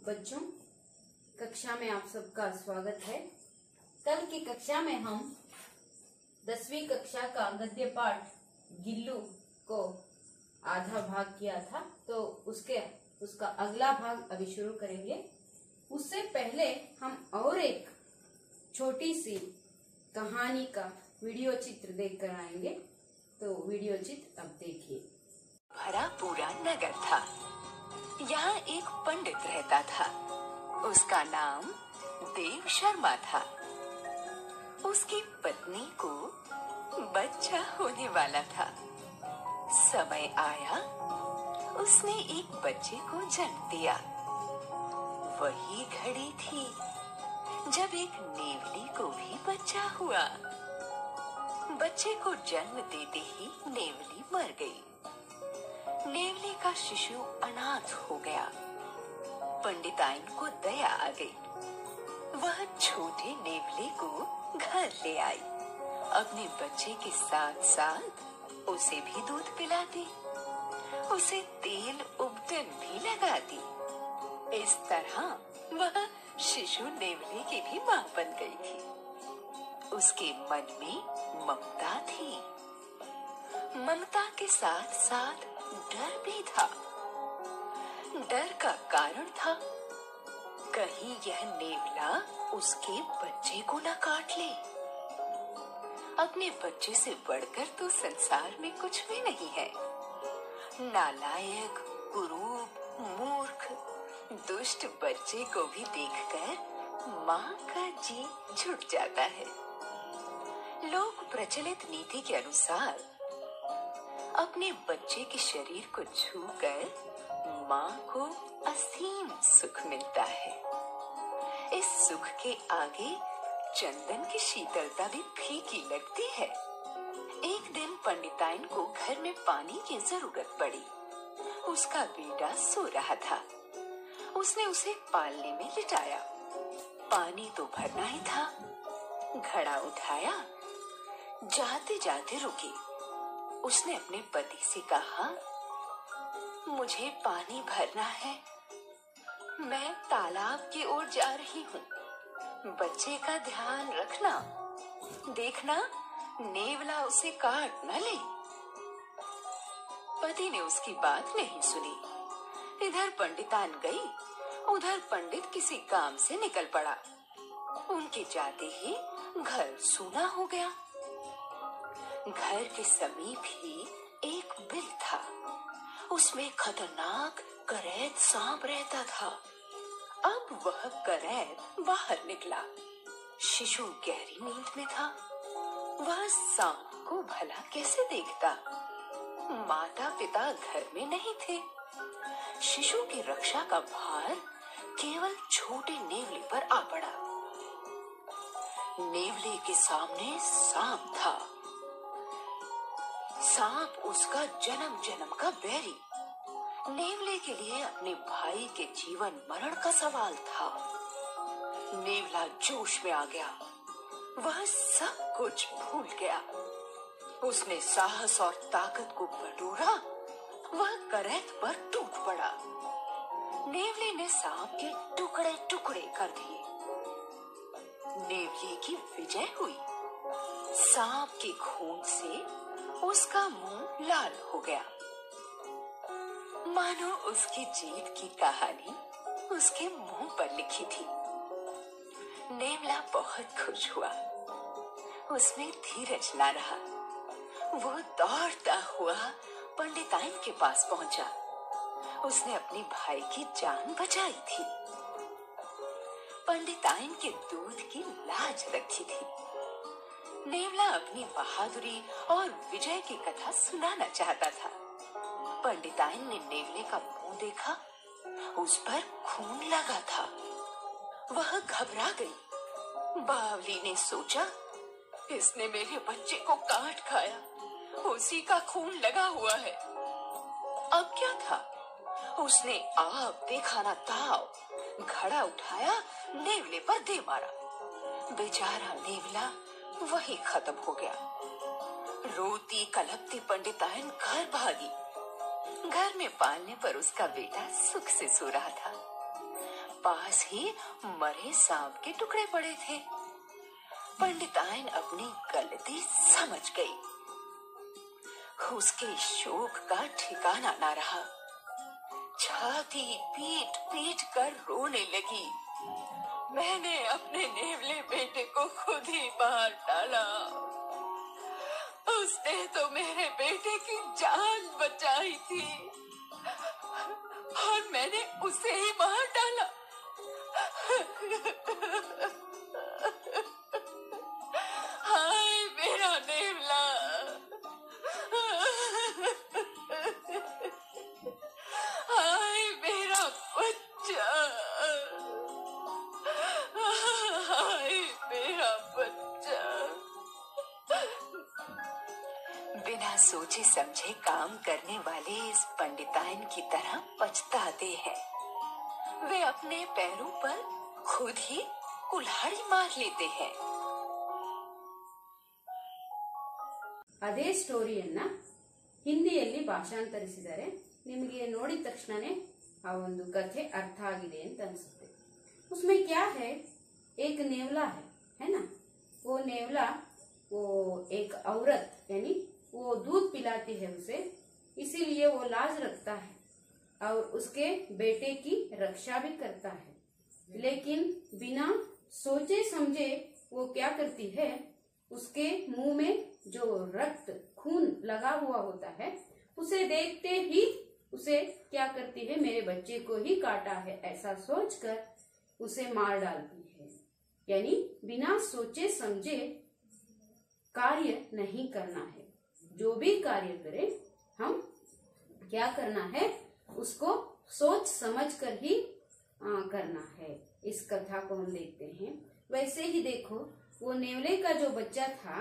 बच्चों, कक्षा में आप सबका स्वागत है। कल की कक्षा में हम 10वीं कक्षा का गद्य पाठ गिल्लू को आधा भाग किया था, तो उसका अगला भाग अभी शुरू करेंगे। उससे पहले हम और एक छोटी सी कहानी का वीडियो चित्र देख कर आएंगे। तो वीडियो चित्र अब देखिए। भरा पूरा नगर था। यहाँ एक पंडित रहता था। उसका नाम देव शर्मा था। उसकी पत्नी को बच्चा होने वाला था। समय आया, उसने एक बच्चे को जन्म दिया। वही घड़ी थी जब एक नेवली को भी बच्चा हुआ। बच्चे को जन्म देते ही नेवली मर गई। नेवली का शिशु अनाथ हो गया। पंडिताइन को दया आ गई। वह छोटे नेवले को घर ले आई। अपने बच्चे के साथ साथ उसे भी दूध पिलाती, उसे तेल उबटन भी लगाती। इस तरह वह शिशु नेवले की भी मां बन गई थी। उसके मन में ममता थी। ममता के साथ साथ डर भी था। डर का कारण था कहीं यह नेवला उसके बच्चे को न काट ले। अपने बच्चे से बढ़कर तो संसार में कुछ भी नहीं है। नालायक, कुरूप, मूर्ख, दुष्ट बच्चे को भी देखकर माँ का जी छूट जाता है। लोक प्रचलित नीति के अनुसार अपने बच्चे के शरीर को छूकर माँ को असीम सुख मिलता है। इस सुख के आगे चंदन की शीतलता भी फीकी लगती है। एक दिन पंडिताइन को घर में पानी की जरूरत पड़ी। उसका बेटा सो रहा था। उसने उसे पालने में लिटाया। पानी तो भरना ही था। घड़ा उठाया, जाते जाते रुकी। उसने अपने पति से कहा, मुझे पानी भरना है, मैं तालाब की ओर जा रही हूँ। बच्चे का ध्यान रखना, देखना नेवला उसे काट न ले। पति ने उसकी बात नहीं सुनी। इधर पंडितान गई, उधर पंडित किसी काम से निकल पड़ा। उनके जाते ही घर सूना हो गया। घर के समीप ही एक बिल था। उसमें खतरनाक करैत सांप रहता था। अब वह करैत बाहर निकला। शिशु गहरी नींद में था। वह सांप को भला कैसे देखता? माता पिता घर में नहीं थे। शिशु की रक्षा का भार केवल छोटे नेवले पर आ पड़ा। नेवले के सामने सांप था। सांप उसका जन्म जन्म का बैरी। नेवले के लिए अपने भाई के जीवन मरण का सवाल था। नेवला जोश में आ गया। वह सब कुछ भूल गया। उसने साहस और ताकत को बटोरा। वह करैत पर टूट पड़ा। नेवले ने सांप के टुकड़े टुकड़े कर दिए। नेवले की विजय हुई। सांप के खून से उसका मुंह लाल हो गया। मानो उसकी जीत की कहानी उसके मुंह पर लिखी थी। नेवला बहुत खुश हुआ। उसमें धीरज न रहा। वो दौड़ता हुआ पंडिताइन के पास पहुंचा। उसने अपने भाई की जान बचाई थी। पंडिताइन के दूध की लाज रखी थी। नेवला अपनी बहादुरी और विजय की कथा सुनाना चाहता था। पंडिताइन ने नेवले का मुंह देखा। उस पर खून लगा था। वह घबरा गई। बावली ने सोचा, इसने मेरे बच्चे को काट खाया, उसी का खून लगा हुआ है। अब क्या था? उसने आप देखा ना ताव घड़ा उठाया, नेवले पर दे मारा। बेचारा नेवला वही खत्म हो गया। रोती कलपती पंडिताइन घर भागी। घर में पालने पर उसका बेटा सुख से सो रहा था। पास ही मरे सांप के टुकड़े पड़े थे। पंडिताइन अपनी गलती समझ गई। उसके शोक का ठिकाना न रहा। छाती पीट पीट कर रोने लगी। मैंने अपने नेवले बेटे को खुद ही मार डाला। उसने तो मेरे बेटे की जान बचाई थी और मैंने उसे ही मार डाला। हाय मेरा नेवला, हाय मेरा बच्चा, हाय मेरा बच्चा। बिना सोचे समझे काम करने वाले इस पंडिताइन की तरह पछताते हैं। वे अपने पैरों पर खुद ही कुल्हाड़ी मार लेते हैं। ಅದೇ ಸ್ಟೋರಿಯನ್ನ ಹಿಂದಿಯಲ್ಲಿ ಭಾಷಾಂತರಿಸಿದರೆ ನಿಮಗೆ ನೋಡಿದ ತಕ್ಷಣನೇ ಆ ಒಂದು ಕಥೆ ಅರ್ಥ ಆಗಿದೆ ಅಂತ ಅನಿಸುತ್ತೆ। उसमें क्या है, एक नेवला है ना। वो नेवला वो एक औरत यानी वो दूध पिलाती है उसे, इसीलिए वो लाज रखता है और उसके बेटे की रक्षा भी करता है। लेकिन बिना सोचे समझे वो क्या करती है, उसके मुंह में जो रक्त खून लगा हुआ होता है उसे देखते ही उसे क्या करती है, मेरे बच्चे को ही काटा है ऐसा सोचकर उसे मार डालती है। यानी बिना सोचे समझे कार्य नहीं करना है। जो भी कार्य करें हम क्या करना है, उसको सोच समझ कर ही करना है। इस कथा को हम देखते हैं। वैसे ही देखो, वो नेवले का जो बच्चा था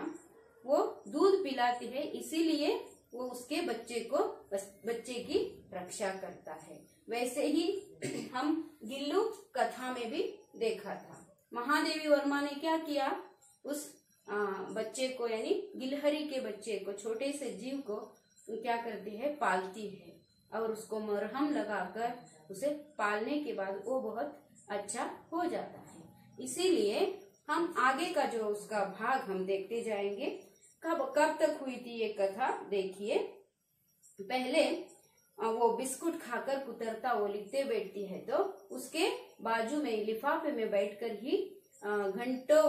वो दूध पिलाती है, इसीलिए वो उसके बच्चे की रक्षा करता है। वैसे ही हम गिल्लू कथा में भी देखा था। महादेवी वर्मा ने क्या किया, उस बच्चे को यानी गिलहरी के बच्चे को, छोटे से जीव को क्या करती है, पालती है और उसको मरहम लगाकर उसे पालने के बाद वो बहुत अच्छा हो जाता है। इसीलिए हम आगे का जो उसका भाग हम देखते जाएंगे। कब तक हुई थी ये कथा देखिए। पहले वो बिस्कुट खाकर कुतरता वो लिखते बैठती है, तो उसके बाजू में लिफाफे में बैठकर ही घंटों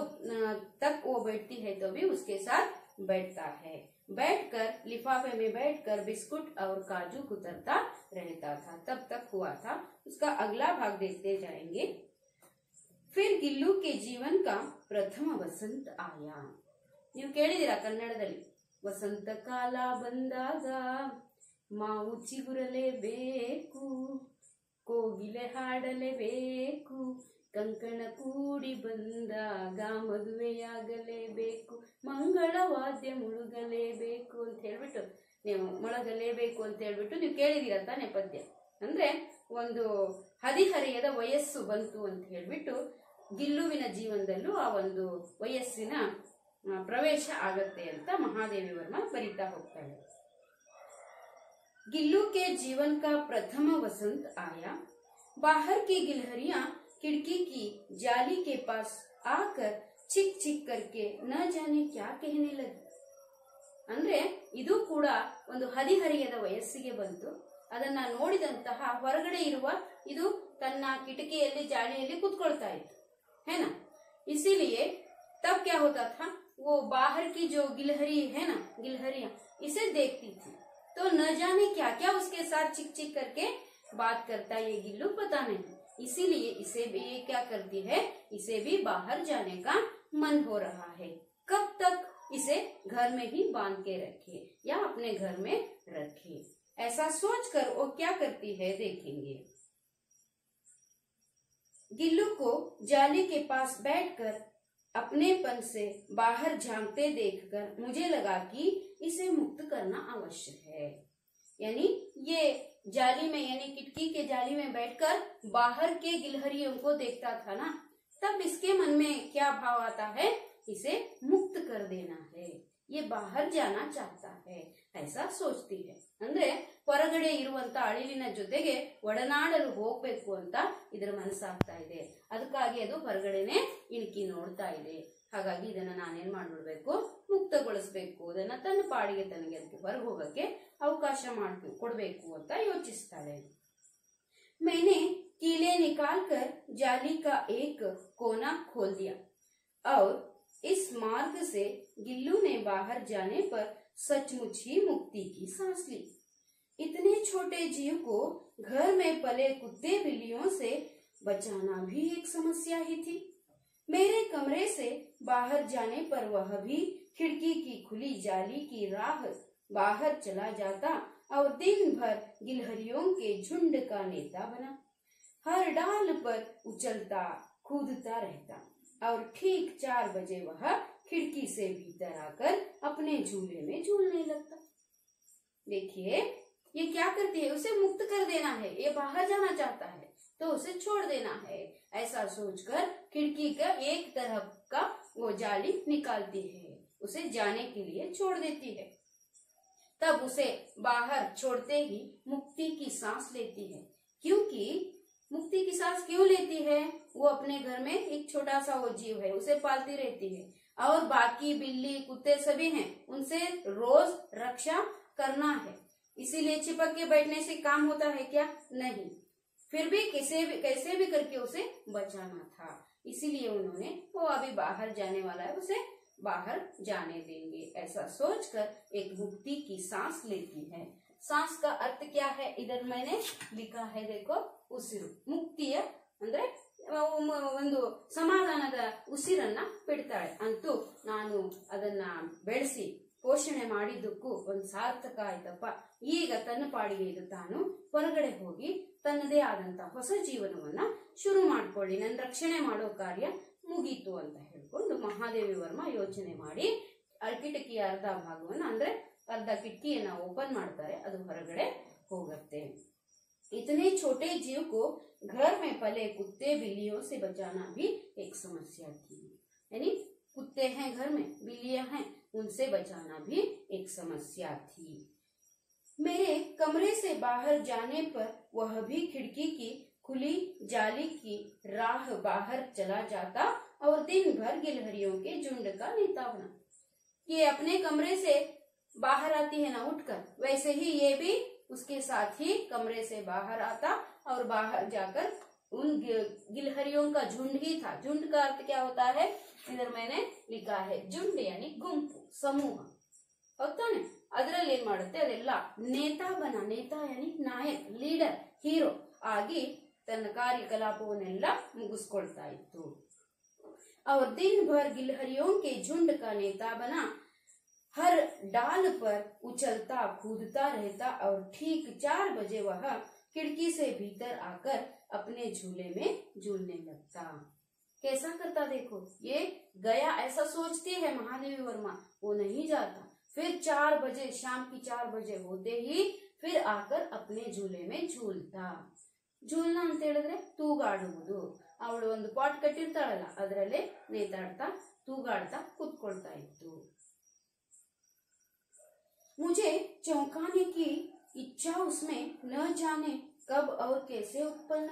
तक वो बैठती है, तो भी उसके साथ बैठता है। बैठकर लिफाफे में बैठकर बिस्कुट और काजू कुतरता रहता था। तब तक हुआ था। उसका अगला भाग देखते जाएंगे। फिर गिल्लू के जीवन का प्रथम वसंत आया। ನೀವು ಕೇಳಿದಿರಾ ಕನ್ನಡದಲ್ಲಿ, ವಸಂತ ಕಾಲ ಬಂದಾಗ ಮಾವು ಚಿಗುರಲೇಬೇಕು, ಕೋಗಿಲೆ ಹಾಡಲೇಬೇಕು, ಕಂಕಣ ಕೂಡಿ ಬಂದಾಗ ಮದುವೆಯಾಗಲೇಬೇಕು, ಮಂಗಳ ವಾದ್ಯ ಮುಳುಗಲೇಬೇಕು ಅಂತ ಹೇಳ್ಬಿಟ್ಟು ನೀವು ಮೊಳಗಲೇಬೇಕು ಅಂತ ಹೇಳ್ಬಿಟ್ಟು ನೀವು ಕೇಳಿದಿರ ತಾನೆ ಪದ್ಯ. ಅಂದ್ರೆ ಒಂದು ಹದಿಹರೆಯದ ವಯಸ್ಸು ಬಂತು ಅಂತ ಹೇಳ್ಬಿಟ್ಟು ಗಿಲ್ಲುವಿನ ಜೀವನದಲ್ಲೂ ಆ ಒಂದು ವಯಸ್ಸಿನ ಪ್ರವೇಶ ಆಗತ್ತೆ ಅಂತ महादेवी वर्मा बरीता होग्ताಳೆ। गिल्लू के जीवन का प्रथम वसंत आया। बाहर की गिलहरियां खिड़की की जाली के पास आकर चिक चिक करके न जाने क्या कहने लगी। ಅಂದ್ರೆ ಇದು ಕೂಡ ಒಂದು ಹದಿಹರೆಯದ ವಯಸ್ಸಿಗೆ ಬಂತು। ಅದನ್ನ ನೋಡಿದಂತಹ ಹೊರಗಡೆ ಇರುವ ಇದು ತನ್ನ ಕಿಟಕಿಯಲ್ಲಿ ಜಾಲಿಯಲ್ಲಿ ಕುತ್ಕೊಳ್ತಾ ಇತ್ತು, है ना। इसीलिए तब क्या होता था, वो बाहर की जो गिलहरी है ना, गिलहरियां इसे देखती थी, तो न जाने क्या क्या उसके साथ चिक चिक करके बात करता ये गिल्लू पता नहीं। इसीलिए इसे भी ये क्या करती है, इसे भी बाहर जाने का मन हो रहा है। कब तक इसे घर में ही बांध के रखे या अपने घर में रखे, ऐसा सोचकर वो क्या करती है देखेंगे। गिल्लू को जाली के पास बैठकर अपनेपन से बाहर झांकते देखकर मुझे लगा कि इसे मुक्त करना आवश्यक है। यानी ये जाली में यानी खिड़की के जाली में बैठकर बाहर के गिलहरियों को देखता था ना, तब इसके मन में क्या भाव आता है, इसे मुक्त कर देना है। ये बाहर जाना चाहता है ऐसा सोचती है. ಅಂದ್ರೆ ಹೊರಗಡೆ ಇರುವಂತ ಅಳಿಲಿನ ಜೊತೆಗೆ ಒಡನಾಡಲು ಹೋಗ್ಬೇಕು ಅಂತ ಇದರ ಮನಸ್ಸಾಗ್ತಾ ಇದೆ. ಅದಕ್ಕಾಗಿ ಅದು ಹೊರಗಡೆನೆ ಇಣುಕಿ ನೋಡ್ತಾ ಇದೆ. ಹಾಗಾಗಿ ಇದನ್ನ ನಾನೇನ್ ಮಾಡ್ಬಿಡ್ಬೇಕು, ಮುಕ್ತಗೊಳಿಸ್ಬೇಕು, ಅದನ್ನ ತನ್ನ ಪಾಡಿಗೆ ತನಗೆ ಅದಕ್ಕೆ ಹೊರಗೆ ಹೋಗಕ್ಕೆ ಅವಕಾಶ ಕೊಡ್ಬೇಕು ಅಂತ ಯೋಚಿಸ್ತಾಳೆ. मैंने कीले निकालकर जाली का एक कोना खोल दिया और इस मार्ग से गिल्लू ने बाहर जाने पर सचमुच ही मुक्ति की सांस ली. इतने छोटे जीव को घर में पले कुत्ते बिल्लियों से बचाना भी एक समस्या ही थी. मेरे कमरे से बाहर जाने पर वह भी खिड़की की खुली जाली की राह बाहर चला जाता और दिन भर गिलहरियों के झुंड का नेता बना. हर डाल पर उछलता कूदता रहता और ठीक 4 बजे वह खिड़की से भीतर आकर अपने झूले में झूलने लगता. देखिए ये क्या करती है, उसे मुक्त कर देना है. ये बाहर जाना चाहता है तो उसे छोड़ देना है. ऐसा सोचकर खिड़की का एक तरफ का वो जाली निकालती है, उसे जाने के लिए छोड़ देती है. तब उसे बाहर छोड़ते ही मुक्ति की सांस लेती है. क्योंकि मुक्ति की सांस क्यों लेती है, वो अपने घर में एक छोटा सा वो जीव है, उसे पालती रहती है और बाकी बिल्ली कुत्ते सभी हैं, उनसे रोज रक्षा करना है. इसीलिए चिपक के बैठने से काम होता है क्या? नहीं. फिर भी कैसे भी करके उसे बचाना था. इसीलिए उन्होंने वो अभी बाहर जाने वाला है, उसे बाहर जाने देंगे ऐसा सोचकर एक मुक्ति की सांस लेती है. सांस का अर्थ क्या है इधर मैंने लिखा है, देखो. ಉಸಿರು, ಮುಕ್ತಿಯ ಅಂದ್ರೆ ಒಂದು ಸಮಾಧಾನದ ಉಸಿರನ್ನ ಬಿಡ್ತಾಳೆ. ಅಂತೂ ನಾನು ಅದನ್ನ ಬೆಳೆಸಿ ಪೋಷಣೆ ಮಾಡಿದ್ದಕ್ಕೂ ಒಂದು ಸಾರ್ಥಕ ಆಯ್ತಪ್ಪ. ಈಗ ತನ್ನ ಪಾಡಿಗೆ ಇದು ತಾನು ಹೊರಗಡೆ ಹೋಗಿ ತನ್ನದೇ ಆದಂತ ಹೊಸ ಜೀವನವನ್ನ ಶುರು ಮಾಡ್ಕೊಳ್ಳಿ, ನನ್ನ ರಕ್ಷಣೆ ಮಾಡೋ ಕಾರ್ಯ ಮುಗೀತು ಅಂತ ಹೇಳ್ಕೊಂಡು ಮಹಾದೇವಿ ವರ್ಮ ಯೋಚನೆ ಮಾಡಿ ಕಿಟಕಿಯ ಅರ್ಧ ಭಾಗವನ್ನ ಅಂದ್ರೆ ಅರ್ಧ ಕಿಟಕಿಯನ್ನ ಓಪನ್ ಮಾಡ್ತಾರೆ, ಅದು ಹೊರಗಡೆ ಹೋಗುತ್ತೆ. इतने छोटे जीव को घर में पले कुत्ते बिल्लियों से बचाना भी एक समस्या थी. यानी कुत्ते हैं घर में, बिल्लियां हैं, उनसे बचाना भी एक समस्या थी. मेरे कमरे से बाहर जाने पर वह भी खिड़की की खुली जाली की राह बाहर चला जाता और दिन भर गिलहरियों के झुंड का नेता बना. ये अपने कमरे से बाहर आती है ना उठकर, वैसे ही ये भी उसके साथ ही कमरे से बाहर आता और बाहर जाकर उन गिलहरियों का झुंड ही था. झुंड का अर्थ क्या होता है, इधर मैंने लिखा है झुंड यानी गुंपु, समूह. ಹೋಗ್ತಾನೆ ಅದರಲ್ಲಿ ಏನ್ ಮಾಡುತ್ತೆ, ಅದೆಲ್ಲ ನೇತಾ ಬನ, ನೇತಾ ಯಾನಿ ನಾಯಕ್, ಲೀಡರ್, ಹೀರೋ ಆಗಿ ತನ್ನ ಕಾರ್ಯಕಲಾಪವನ್ನೆಲ್ಲ ಮುಗಿಸ್ಕೊಳ್ತಾ ಇತ್ತು. और दिन भर गिलहरियों के झुंड का नेता बना, हर डाल पर उछलता कूदता रहता और ठीक 4 बजे वह खिड़की से भीतर आकर अपने झूले में झूलने लगता. कैसा करता देखो, ये गया ऐसा सोचती है महादेवी वर्मा, वो नहीं जाता. फिर 4 बजे, शाम की 4 बजे होते ही फिर आकर अपने झूले में झूलता. झूलना ಅಂತ ಹೇಳಿದ್ರೆ ತೂಗಾಡುವುದು. ಅವಳು ಒಂದು ಪಾಟ್ ಕಟ್ಟಿರ್ತಾಳಲ್ಲ, ಅದರಲ್ಲೇ ನೇತಾಡ್ತಾ ತೂಗಾಡ್ತಾ ಕೂತ್ಕೊಳ್ತಾ ಇತ್ತು. मुझे चौंकाने की इच्छा उसमें न जाने कब और कैसे उत्पन्न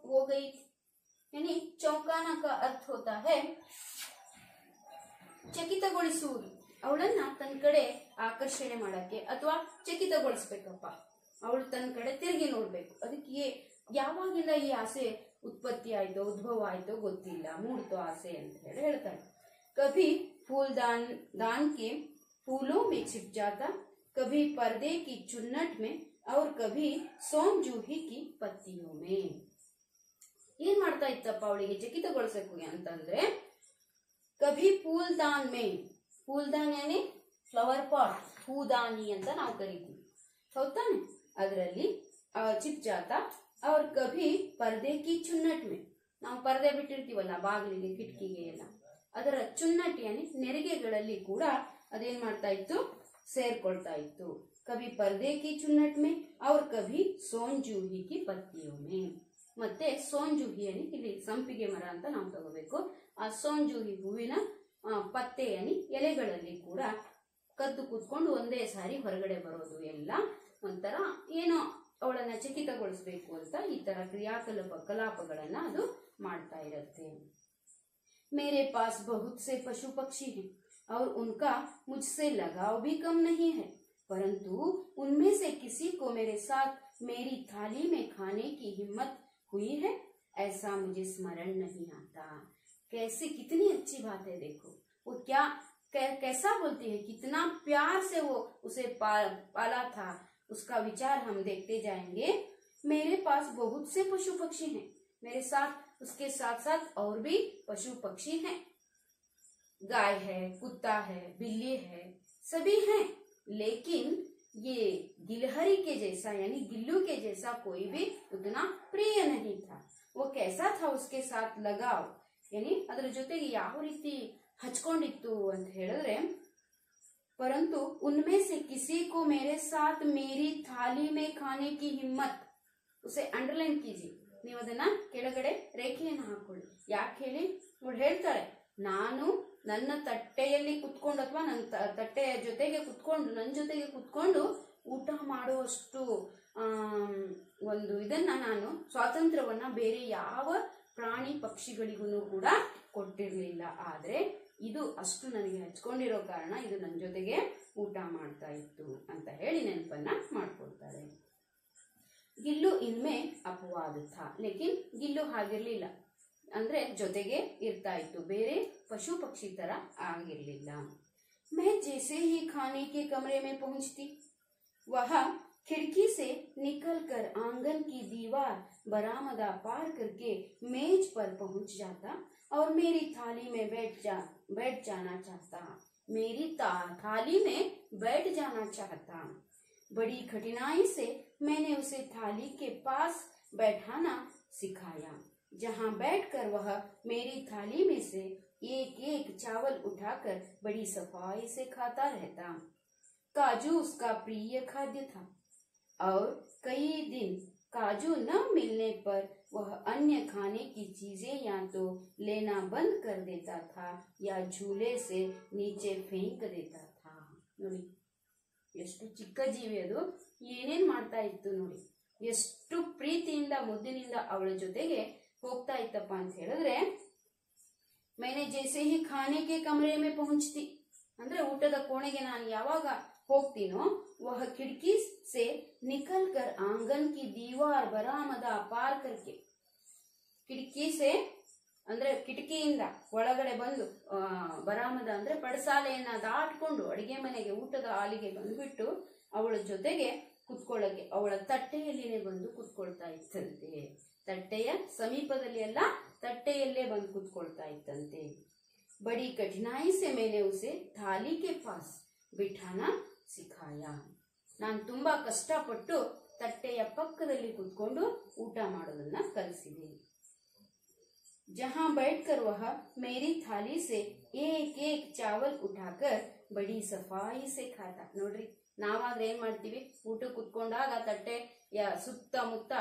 हो गई थी. यानी चौंकाना का अर्थ होता है ಚಕಿತಗೊಳಿಸುವುದು. ಅವಳನ್ನ ತನ್ನ ಕಡೆ ಆಕರ್ಷಣೆ ಮಾಡಕ್ಕೆ ಅಥವಾ ಚಕಿತಗೊಳಿಸ್ಬೇಕಪ್ಪ, ಅವಳು ತನ್ನ ಕಡೆ ತಿರುಗಿ ನೋಡ್ಬೇಕು. ಅದಕ್ಕೆ ಯಾವಾಗಿಂದ ಈ ಆಸೆ ಉತ್ಪತ್ತಿ ಆಯ್ತೋ ಉದ್ಭವ ಆಯ್ತೋ ಗೊತ್ತಿಲ್ಲ, ಮೂಡ್ತೋ ಆಸೆ ಅಂತ ಹೇಳಿ ಹೇಳ್ತಾರೆ. कभी फूलदान के फूलों में छिप जाता, कभी पर्दे की चुन्नट में और कभी सोमजूही की पत्तियों में. ಏನ್ ಮಾಡ್ತಾ ಇತ್ತಪ್ಪ ಅವಳಿಗೆ ಚಕಿತಗೊಳಿಸಕ್ಕೆ ಅಂತಂದ್ರೆ, ಕಭಿ ಫೂಲ್ದಾನ್ ಮೇ, ಫೂಲ್ದಾನ್ ಯಾನಿ ಫ್ಲವರ್ ಪಾಟ್, ಹೂದಾನಿ ಅಂತ ನಾವು ಕರಿತೀವಿ, ಹೌದಾನೆ, ಅದರಲ್ಲಿ ಚಿಪ್ ಜಾತ. ಅವ್ರ ಕಭಿ ಪರ್ದೆ ಕಿ ಚುನ್ನಟ್ ಮೇ, ನಾವು ಪರ್ದೆ ಬಿಟ್ಟಿರ್ತೀವಲ್ಲ ಬಾಗಿಲಿಗೆ ಕಿಟಕಿಗೆ ಎಲ್ಲ, ಅದರ ಚುನ್ನಟ್ ಯಾನಿ ನೆರಿಗೆಗಳಲ್ಲಿ ಕೂಡ ಅದೇನ್ ಮಾಡ್ತಾ ಇತ್ತು, ಸೇರ್ಕೊಳ್ತಾ ಇತ್ತು. ಕಭಿ ಪರ್ದೆ ಕಿ ಚುನ್ನಟ್ ಮೇ ಅವ್ರ ಕಭಿ ಸೋಂಜೂಹಿ ಕಿ ಪತ್ತಿಯೋ ಮೇ. ಮತ್ತೆ ಸೋಂಜೂಹಿ ಅನಿ ಇಲ್ಲಿ ಸಂಪಿಗೆ ಮರ ಅಂತ ನಾವು ತಗೋಬೇಕು. ಆ ಸೋಂಜೂಹಿ ಹೂವಿನ ಪತ್ತೆ ಅನಿ ಎಲೆಗಳಲ್ಲಿ ಕೂಡ ಕದ್ದು ಕೂತ್ಕೊಂಡು ಒಂದೇ ಸಾರಿ ಹೊರಗಡೆ ಬರೋದು ಎಲ್ಲ ಒಂಥರ ಏನೋ ಅವಳನ್ನ ಚಕಿತಗೊಳಿಸ್ಬೇಕು ಅಂತ ಈ ತರ ಕಲಾಪಗಳನ್ನ ಅದು ಮಾಡ್ತಾ ಇರುತ್ತೆ. मेरे पास बहुत से पशु पक्षी हैं और उनका मुझसे लगाव भी कम नहीं है, परंतु उनमें से किसी को मेरे साथ मेरी थाली में खाने की हिम्मत हुई है ऐसा मुझे स्मरण नहीं आता। कैसे कितनी अच्छी बात है, देखो वो क्या कैसा बोलती है, कितना प्यार से वो उसे पाला था, उसका विचार हम देखते जाएंगे। मेरे पास बहुत से पशु पक्षी हैं, मेरे साथ उसके साथ साथ और भी पशु पक्षी हैं, गाय है, कुत्ता है, बिल्ली है, सभी हैं, लेकिन ये गिलहरी के जैसा यानी गिल्लू के जैसा कोई भी उतना प्रिय नहीं था। वो कैसा था, उसके साथ लगाव यानी ಅದರ ಜೊತೆಗೆ ಯಾವ ರೀತಿ ಹಚ್ಕೊಂಡಿತ್ತು ಅಂತ ಹೇಳಿದ್ರೆ, परंतु उनमें से किसी को मेरे साथ मेरी थाली में खाने की हिम्मत, उसे अंडरलाइन कीजिए, ನೀವು ಅದನ್ನ ಕೆಳಗಡೆ ರೇಖೆಯನ್ನು ಹಾಕೊಳ್ಳಿ. ಯಾಕೆ ಹೇಳಿ, ನೋಡಿ ಹೇಳ್ತಾಳೆ, ನಾನು ನನ್ನ ತಟ್ಟೆಯಲ್ಲಿ ಕುತ್ಕೊಂಡು ಅಥವಾ ನನ್ನ ತಟ್ಟೆಯ ಜೊತೆಗೆ ಕುತ್ಕೊಂಡು ನನ್ನ ಜೊತೆಗೆ ಕುತ್ಕೊಂಡು ಊಟ ಮಾಡುವಷ್ಟು ಒಂದು ಇದನ್ನ ನಾನು ಸ್ವಾತಂತ್ರ್ಯವನ್ನ ಬೇರೆ ಯಾವ ಪ್ರಾಣಿ ಪಕ್ಷಿಗಳಿಗೂ ಕೂಡ ಕೊಟ್ಟಿರ್ಲಿಲ್ಲ. ಆದ್ರೆ ಇದು ಅಷ್ಟು ನನಗೆ ಹಚ್ಕೊಂಡಿರೋ ಕಾರಣ ಇದು ನನ್ನ ಜೊತೆಗೆ ಊಟ ಮಾಡ್ತಾ ಇತ್ತು ಅಂತ ಹೇಳಿ ನೆನಪನ್ನ ಮಾಡ್ಕೊಳ್ತಾರೆ. ಗಿಲ್ಲು ಇನ್ಮೆ ಅಪವಾದ ಥಾ, ಲೇಕಿನ್ ಗಿಲ್ಲು ಹಾಗಿರ್ಲಿಲ್ಲ, ಅಂದ್ರೆ ಜೊತೆಗೆ ಇರ್ತಾ ಇತ್ತು, ಬೇರೆ ಪಶು ಪಕ್ಷಿ ತರ ಆಗಿರ್ಲಿಲ್ಲ. मैं जैसे ही खाने के कमरे में पहुंचती, वह खिड़की से निकलकर आंगन की दीवार बरामदा पार करके मेज पर पहुंच जाता और मेरी थाली में बैठ जाना चाहता, मेरी थाली में बैठ जाना चाहता। बड़ी कठिनाई से मैंने उसे थाली के पास बैठाना सिखाया, जहां बैठकर वह मेरी थाली में से एक एक चावल उठाकर बड़ी सफाई से खाता रहता। काजू उसका प्रिय खाद्य था और कई दिन काजू न मिलने पर वह अन्य खाने की चीजें या तो लेना बंद कर देता था या झूले से नीचे फेंक देता था। ನೋಡಿ ಎಷ್ಟು ಚಿಕ್ಕ ಜೀವಿ ಅದು ಏನೇನ್ ಮಾಡ್ತಾ ಇತ್ತು ನೋಡಿ, ಎಷ್ಟು ಪ್ರೀತಿಯಿಂದ ಮುದ್ದಿನಿಂದ ಅವಳ ಜೊತೆಗೆ ಹೋಗ್ತಾ ಇತ್ತಪ್ಪ ಅಂತ ಹೇಳಿದ್ರೆ, मैंने जैसे ही खाने के कमरे में पहुंचती ಅಂದ್ರೆ ಊಟದ ಕೋಣೆಗೆ ನಾನು ಯಾವಾಗ ಹೋಗ್ತೀನೋ, वह खिड़की से निकलकर आंगन की दीवार बरामदा पार करके, ಕಿಟಕಿ ಸೆ ಅಂದ್ರೆ ಕಿಟಕಿಯಿಂದ ಒಳಗಡೆ ಬಂದು, ಬರಾಮದ ಅಂದ್ರೆ ಪಡಸಾಲೆಯನ್ನ ದಾಟ್ಕೊಂಡು ಅಡಿಗೆ ಮನೆಗೆ ಊಟದ ಹಾಲಿಗೆ ಬಂದ್ಬಿಟ್ಟು ಅವಳ ಜೊತೆಗೆ ಕುತ್ಕೊಳ್ಳಕ್ಕೆ ಅವಳ ತಟ್ಟೆಯಲ್ಲಿನೇ ಬಂದು ಕುತ್ಕೊಳ್ತಾ ಇತ್ತಂತೆ. ತಟ್ಟೆಯ ಸಮೀಪದಲ್ಲಿ ಅಲ್ಲ, ತಟ್ಟೆಯಲ್ಲೇ ಬಂದು ಕುತ್ಕೊಳ್ತಾ ಇತ್ತಂತೆ. बड़ी कठिनाई से मैंने उसे थाली के पास बिठाना सिखाया, ನಾನು ತುಂಬಾ ಕಷ್ಟಪಟ್ಟು ತಟ್ಟೆಯ ಪಕ್ಕದಲ್ಲಿ ಕುತ್ಕೊಂಡು ಊಟ ಮಾಡೋದನ್ನ ಕಲಿಸಿದೆ. जहां बैठकर वह मेरी थाली से एक एक चावल उठाकर बड़ी सफाई से खाता. ನೋಡ್ರಿ, ನಾವಾದ್ರೆ ಏನ್ ಮಾಡ್ತೀವಿ, ಊಟ ಕುತ್ಕೊಂಡಾಗ ತಟ್ಟೆಯ ಸುತ್ತಮುತ್ತ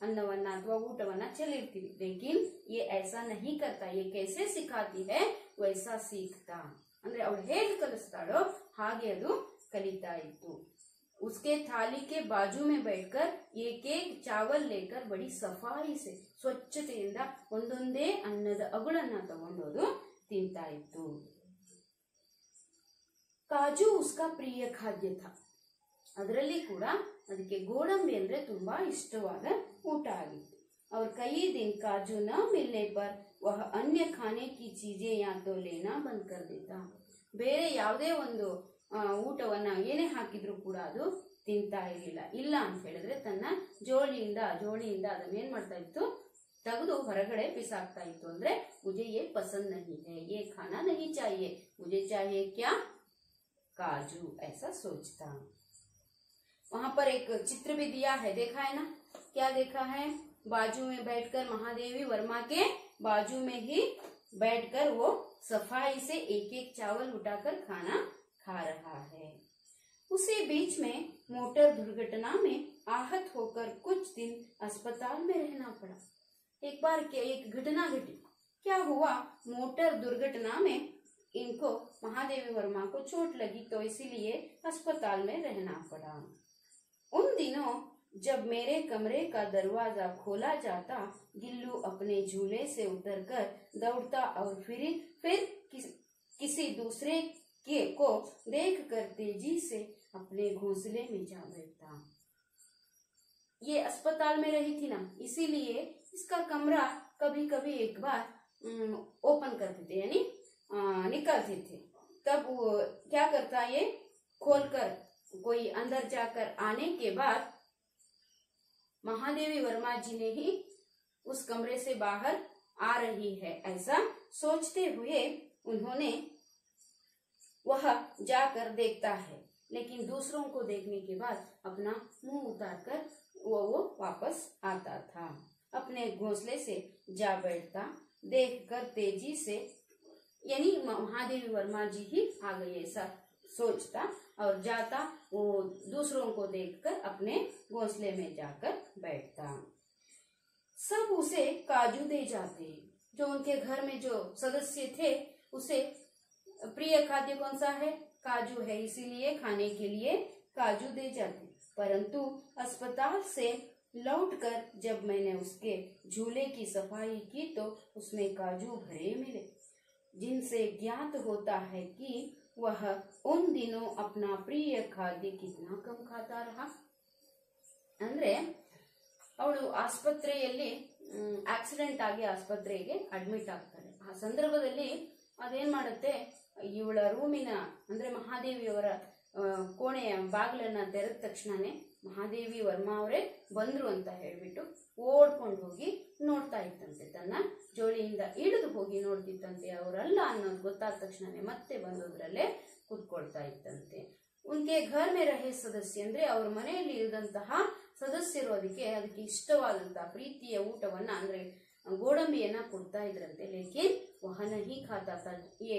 ಅನ್ನವನ್ನ ಅಥವಾ ಊಟವನ್ನ ಚೆಲ್ಲಿರ್ತೀವಿ. लेकिन ये ऐसा नहीं करता, ये कैसे सिखाती है वैसा सीखता, ಅಂದ್ರೆ ಅವಳು ಹೇಗೆ ಕಲಿಸ್ತಾಳೋ ಹಾಗೆ ಅದು ಕಲಿತಾ ಇತ್ತು. उसके थाली के बाजू में बैठकर एक एक चावल लेकर बड़ी सफाई से, ಸ್ವಚ್ಛತೆಯಿಂದ ಒಂದೊಂದೇ ಅನ್ನದ ಅಗುಳನ್ನ ತಗೊಂಡೋದು ತಿಂತಾ ಇತ್ತು. ಕಾಜು ಉಸ್ಕಾ ಪ್ರಿಯ ಖಾದ್ಯ ಥಾ, ಅದರಲ್ಲಿ ಕೂಡ ಅದಕ್ಕೆ ಗೋಡಂಬಿ ಅಂದ್ರೆ ತುಂಬಾ ಇಷ್ಟವಾದ ಊಟ ಆಗಿತ್ತು. और कई दिन काजू न मिलने पर वह अन्य खाने की चीजें या तो लेना बंद कर देता, ಬೇರೆ ಯಾವುದೇ ಒಂದು ಊಟವನ್ನ ಏನೇ ಹಾಕಿದ್ರು ಕೂಡ ಅದು ತಿಂತಾ ಇರಲಿಲ್ಲ. ಇಲ್ಲ ಅಂತ ಹೇಳಿದ್ರೆ ತನ್ನ ಜೋಳಿಯಿಂದ ಅದನ್ನೇನ್ ಮಾಡ್ತಾ ಇತ್ತು, ತೆಗೆದು ಹೊರಗಡೆ ಬಿಸಾಕ್ತಾ ಇತ್ತು. ಅಂದ್ರೆ मुझे ये पसंद नहीं है, ये खाना नहीं चाहिए, मुझे चाहिए क्या, काजू, ऐसा सोचता. वहां पर एक चित्र भी दिया है, देखा है ना, क्या देखा है, बाजू में बैठकर महादेवी वर्मा के बाजू में ही बैठकर वो सफाई से एक एक चावल उठाकर खाना खा रहा है. उसी बीच में मोटर दुर्घटना में आहत होकर कुछ दिन अस्पताल में रहना पड़ा. एक बार एक घटना घटी. क्या हुआ, मोटर दुर्घटना में इनको महादेवी वर्मा को चोट लगी तो इसीलिए अस्पताल में रहना पड़ा। उन दिनों जब मेरे कमरे का दरवाजा खोला जाता, गिल्लू अपने झूले से उतरकर दौड़ता और फिर किसी दूसरे को देखकर तेजी से अपने घोंसले में जा बैठता। ये अस्पताल में रही थी ना, इसीलिए इसका कमरा कभी कभी एक बार ओपन करते थे, यानी निकालते थे। तब वो क्या करता, ये खोलकर कोई अंदर जाकर आने के बाद महादेवी वर्मा जी ने ही उस कमरे से बाहर आ रही है ऐसा सोचते हुए उन्होंने वह जाकर देखता है, लेकिन दूसरों को देखने के बाद अपना मुंह उतारकर वो वापस आता था। अपने घोंसले से जा बैठता, देखकर तेजी से, यानी महादेवी वर्मा जी ही आ गई ऐसा सोचता और जाता, वो दूसरों को देखकर अपने घोंसले में जाकर बैठता। सब उसे काजू दे जाते। जो उनके घर में जो सदस्य थे उसे प्रिय खाद्य कौन सा है, काजू है, इसीलिए खाने के लिए काजू दे जाते। परंतु अस्पताल से लौटकर जब मैंने उसके झूले की सफाई की तो उसमें काजू भरे मिले, जिनसे ज्ञात होता है कि वह उन दिनों अपना प्रिय खाद्य कितना कम खाता रहा। ಅಂದ್ರೆ ಅವಳು ಆಸ್ಪತ್ರೆಯಲ್ಲಿ ಆಕ್ಸಿಡೆಂಟ್ ಆಗಿ ಆಸ್ಪತ್ರೆಗೆ ಅಡ್ಮಿಟ್ ಆಗ್ತಾಳೆ. ಆ ಸಂದರ್ಭದಲ್ಲಿ ಅದೇನ್ ಮಾಡುತ್ತೆ, ಇವಳ ರೂಮಿನ ಅಂದ್ರೆ ಮಹಾದೇವಿಯವರ ಕೋಣೆಯ ಬಾಗಿಲನ್ನ ತೆರೆದ ತಕ್ಷಣನೇ ಮಹಾದೇವಿ ವರ್ಮಾ ಅವರೇ ಬಂದ್ರು ಅಂತ ಹೇಳ್ಬಿಟ್ಟು ಓಡ್ಕೊಂಡು ಹೋಗಿ ನೋಡ್ತಾ ಇತ್ತಂತೆ. ತನ್ನ ಜೋಳಿಯಿಂದ ಇಳಿದು ಹೋಗಿ ನೋಡ್ತಿತ್ತಂತೆ. ಅವರಲ್ಲ ಅನ್ನೋದು ಗೊತ್ತಾದ ತಕ್ಷಣನೇ ಮತ್ತೆ ಬಂದೋದ್ರಲ್ಲೇ ಕೂತ್ಕೊಳ್ತಾ ಇತ್ತಂತೆ. ಉನ್ಕೆ ಘರ್ ಮೇ ರಹೆ ಸದಸ್ಯ ಅಂದ್ರೆ ಅವ್ರ ಮನೆಯಲ್ಲಿ ಇರಿದಂತಹ ಸದಸ್ಯರು ಅದಕ್ಕೆ ಇಷ್ಟವಾದಂತಹ ಪ್ರೀತಿಯ ಊಟವನ್ನ ಅಂದ್ರೆ ಗೋಡಂಬಿಯನ್ನ ಕೊಡ್ತಾ ಇದ್ರಂತೆ. ಲೇಕಿನ್ वह नहीं खाता था। ये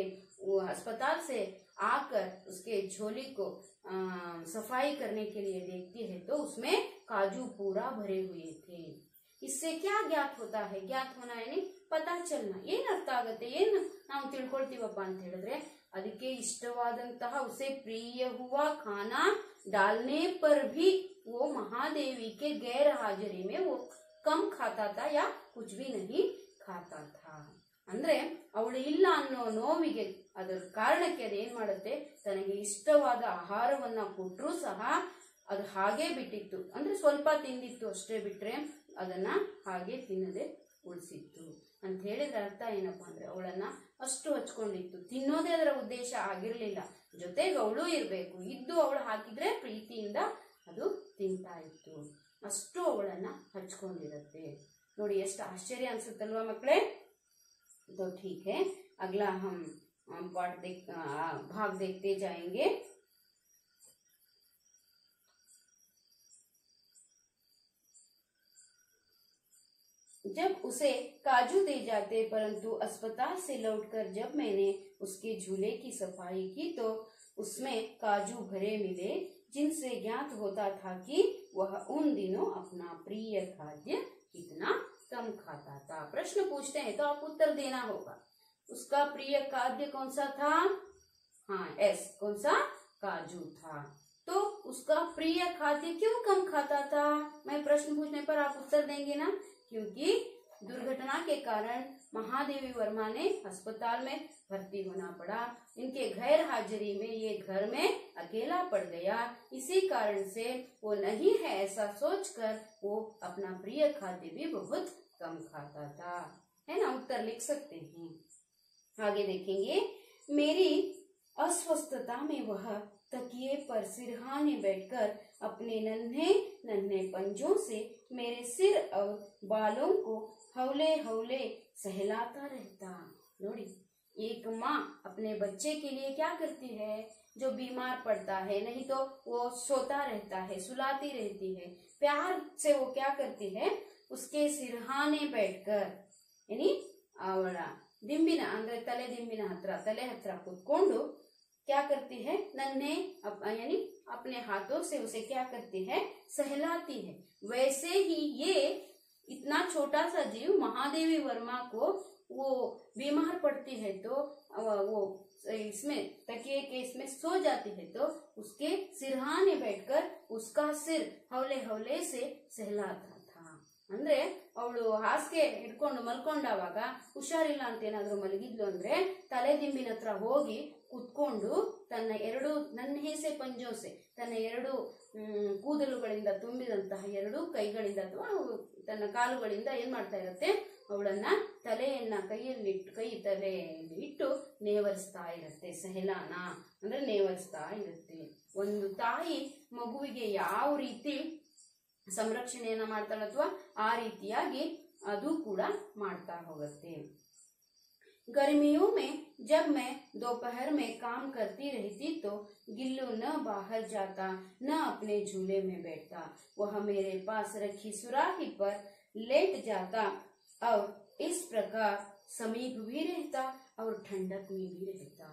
अस्पताल से आकर उसके झोली को सफाई करने के लिए देखती है तो उसमें काजू पूरा भरे हुए थे। इससे क्या ज्ञात होता है, ज्ञात होना यानी पता चलना, ಏನ್ ಅರ್ಥ ಆಗುತ್ತೆ, ಏನ್ ನಾವು ತಿಳ್ಕೊಳ್ತೀವಪ್ಪ ಅಂತ ಹೇಳಿದ್ರೆ ಅದಕ್ಕೆ ಇಷ್ಟವಾದಂತಹ उसे प्रिय हुआ खाना डालने पर भी वो महादेवी के गैर हाजिरी में वो कम खाता था या कुछ भी नहीं खाता था। ಅಂದ್ರೆ ಅವಳು ಇಲ್ಲ ಅನ್ನೋ ನೋವಿಗೆ ಅದರ ಕಾರಣಕ್ಕೆ ಅದೇನ್ ಮಾಡುತ್ತೆ, ತನಗೆ ಇಷ್ಟವಾದ ಆಹಾರವನ್ನ ಕೊಟ್ಟರೂ ಸಹ ಅದು ಹಾಗೆ ಬಿಟ್ಟಿತ್ತು. ಅಂದ್ರೆ ಸ್ವಲ್ಪ ತಿಂದಿತ್ತು ಅಷ್ಟೇ, ಬಿಟ್ರೆ ಅದನ್ನ ಹಾಗೆ ತಿನ್ನದೆ ಉಳಿಸಿತ್ತು ಅಂತ ಹೇಳಿದ್ರೆ ಅರ್ಥ ಏನಪ್ಪಾ ಅಂದ್ರೆ ಅವಳನ್ನ ಅಷ್ಟು ಹಚ್ಕೊಂಡಿತ್ತು. ತಿನ್ನೋದೇ ಅದರ ಉದ್ದೇಶ ಆಗಿರ್ಲಿಲ್ಲ, ಜೊತೆಗೆ ಅವಳು ಇರ್ಬೇಕು, ಇದ್ದು ಅವಳು ಹಾಕಿದ್ರೆ ಪ್ರೀತಿಯಿಂದ ಅದು ತಿಂತಾ ಇತ್ತು. ಅಷ್ಟು ಅವಳನ್ನ ಹಚ್ಕೊಂಡಿರತ್ತೆ. ನೋಡಿ ಎಷ್ಟು ಆಶ್ಚರ್ಯ ಅನ್ಸುತ್ತಲ್ವಾ ಮಕ್ಕಳೇ. तो ठीक है, अगला हम भाग देखते जाएंगे। जब उसे काजू दे जाते, परंतु अस्पताल से लौटकर जब मैंने उसके झूले की सफाई की तो उसमें काजू भरे मिले, जिनसे ज्ञात होता था कि वह उन दिनों अपना प्रिय खाद्य कितना कम खाता था। प्रश्न पूछते हैं तो आप उत्तर देना होगा। उसका प्रिय खाद्य कौन सा था? हाँ, एस, कौन सा? काजू था। तो उसका प्रिय खाद्य क्यों कम खाता था? मैं प्रश्न पूछने पर आप उत्तर देंगे ना। क्योंकि दुर्घटना के कारण महादेवी वर्मा ने अस्पताल में भर्ती होना पड़ा। इनके गैर हाजिरी में ये घर में अकेला पड़ गया। इसी कारण से वो नहीं है ऐसा सोचकर वो अपना प्रिय खाद्य भी बहुत कम खाता था। है ना, उत्तर लिख सकते हैं। आगे देखेंगे। मेरी अस्वस्थता में वह तकिए पर सिरहाने बैठकर अपने नन्हे नन्हे पंजों से मेरे सिर और बालों को हौले हौले सहलाता रहता। नोड़ी, एक माँ अपने बच्चे के लिए क्या करती है, जो बीमार पड़ता है, नहीं तो वो सोता रहता है, सुलाती रहती है, प्यार से वो क्या करती है, उसके सिरहाने बैठकर यानी ಅವಳ ದಿಂಬಿನ ಅಂದ್ರೆ ತಲೆ ದಿಂಬಿನ ಹತ್ರ, ತಲೆ ಹತ್ರ ಕೂತ್ಕೊಂಡು क्या करती है, नन्हे यानी अपने हाथों से उसे क्या करती है, सहलाती है। वैसे ही ये इतना छोटा सा जीव महादेवी वर्मा को वो बीमार पड़ती है तो वो इसमें तकिए के इसमें सो जाती है तो उसके सिरहाने बैठकर उसका सिर हौले हौले से सहलाता था। ಅಂದ್ರೆ ಅವಳು ಹಾಸಿಗೆ ಹಿಡ್ಕೊಂಡು ಮಲ್ಕೊಂಡಾವಾಗ ಹುಷಾರಿಲ್ಲ ಅಂತ ಏನಾದ್ರೂ ಮಲಗಿದ್ಲು ಅಂದ್ರೆ ತಲೆದಿಂಬಿನ ಹತ್ರ ಹೋಗಿ ಕುತ್ಕೊಂಡು ತನ್ನ ಎರಡು ನನ್ಹೇಸೆ ಪಂಜೋಸೆ ತನ್ನ ಎರಡು ಕೂದಲುಗಳಿಂದ ತುಂಬಿದಂತಹ ಎರಡು ಕೈಗಳಿಂದ ಅಥವಾ ತನ್ನ ಕಾಲುಗಳಿಂದ ಏನ್ ಮಾಡ್ತಾ ಇರುತ್ತೆ, ಅವಳನ್ನ ತಲೆಯನ್ನ ಕೈ ತಲೆಯಲ್ಲಿ ಇಟ್ಟು ನೇವರಿಸ್ತಾ ಇರುತ್ತೆ. ಸೆಹಲಾನ ಅಂದ್ರೆ ನೇವರಿಸ್ತಾ ಇರುತ್ತೆ. ಒಂದು ತಾಯಿ ಮಗುವಿಗೆ ಯಾವ ರೀತಿ ಸಂರಕ್ಷಣೆಯನ್ನ ಮಾಡ್ತಾಳೆ ಅಥವಾ ಆ ರೀತಿಯಾಗಿ ಅದು ಕೂಡ ಮಾಡ್ತಾ ಹೋಗುತ್ತೆ. गर्मियों में जब मैं दोपहर में काम करती रहती तो गिल्लू न बाहर जाता न अपने झूले में बैठता, वह मेरे पास रखी सुराही पर लेट जाता और इस प्रकार समीप भी रहता और ठंडक में भी रहता.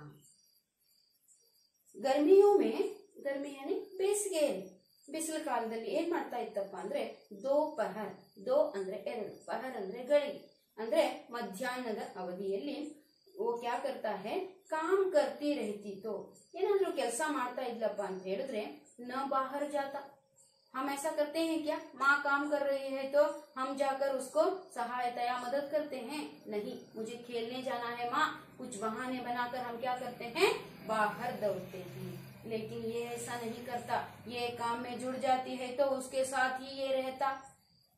गर्मियों में गर्मी यानी ಬೇಸಿಗೆಯಲ್ಲಿ ಬಿಸಿಲು ಕಾಲದಲ್ಲಿ ಏನ್ ಮಾಡ್ತಾ ಇತ್ತಪ್ಪ ಅಂದ್ರೆ ದೋಪಹರ್, ದೋ ಅಂದ್ರೆ ಎರಡು, ಪಹರ್ ಅಂದ್ರೆ ಗಳಿಗೆ ಅಂದ್ರೆ ಮಧ್ಯಾಹ್ನದ ಅವಧಿಯಲ್ಲಿ वो क्या करता है काम करती रहती तो ಏನಾದ್ರೂ ಕೆಲಸ ಮಾಡ್ತಾ ಇದ್ಲಪ್ಪ ಅಂತ ಹೇಳಿದ್ರೆ न बाहर जाता. हम ऐसा करते हैं क्या, माँ काम कर रही है तो हम जाकर उसको सहायता या मदद करते हैं? नहीं, मुझे खेलने जाना है माँ, कुछ बहाने बनाकर हम क्या करते हैं, बाहर दौड़ते हैं. लेकिन ये ऐसा नहीं करता, ये काम में जुड़ जाती है तो उसके साथ ही ये रहता.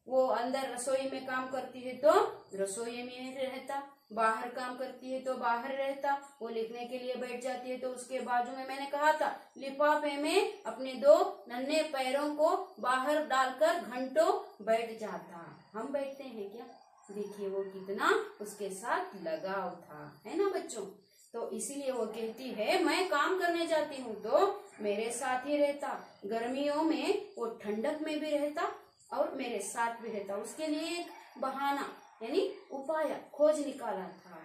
वो अंदर रसोई में काम करती है तो रसोई में रहता, बाहर काम करती है तो बाहर रहता. वो लिखने के लिए बैठ जाती है तो उसके बाजू में मैंने कहा था लिफाफे में अपने दो नन्हे पैरों को बाहर डालकर घंटों बैठ जाता. हम बैठते हैं क्या? देखिए वो कितना उसके साथ लगाव था, है ना बच्चों. तो इसीलिए वो कहती है मैं काम करने जाती हूँ तो मेरे साथ ही रहता. गर्मियों में वो ठंडक में भी रहता और मेरे साथ भी रहता. उसके लिए एक बहाना यानी ಉಪಾಯ खोज निकाला था.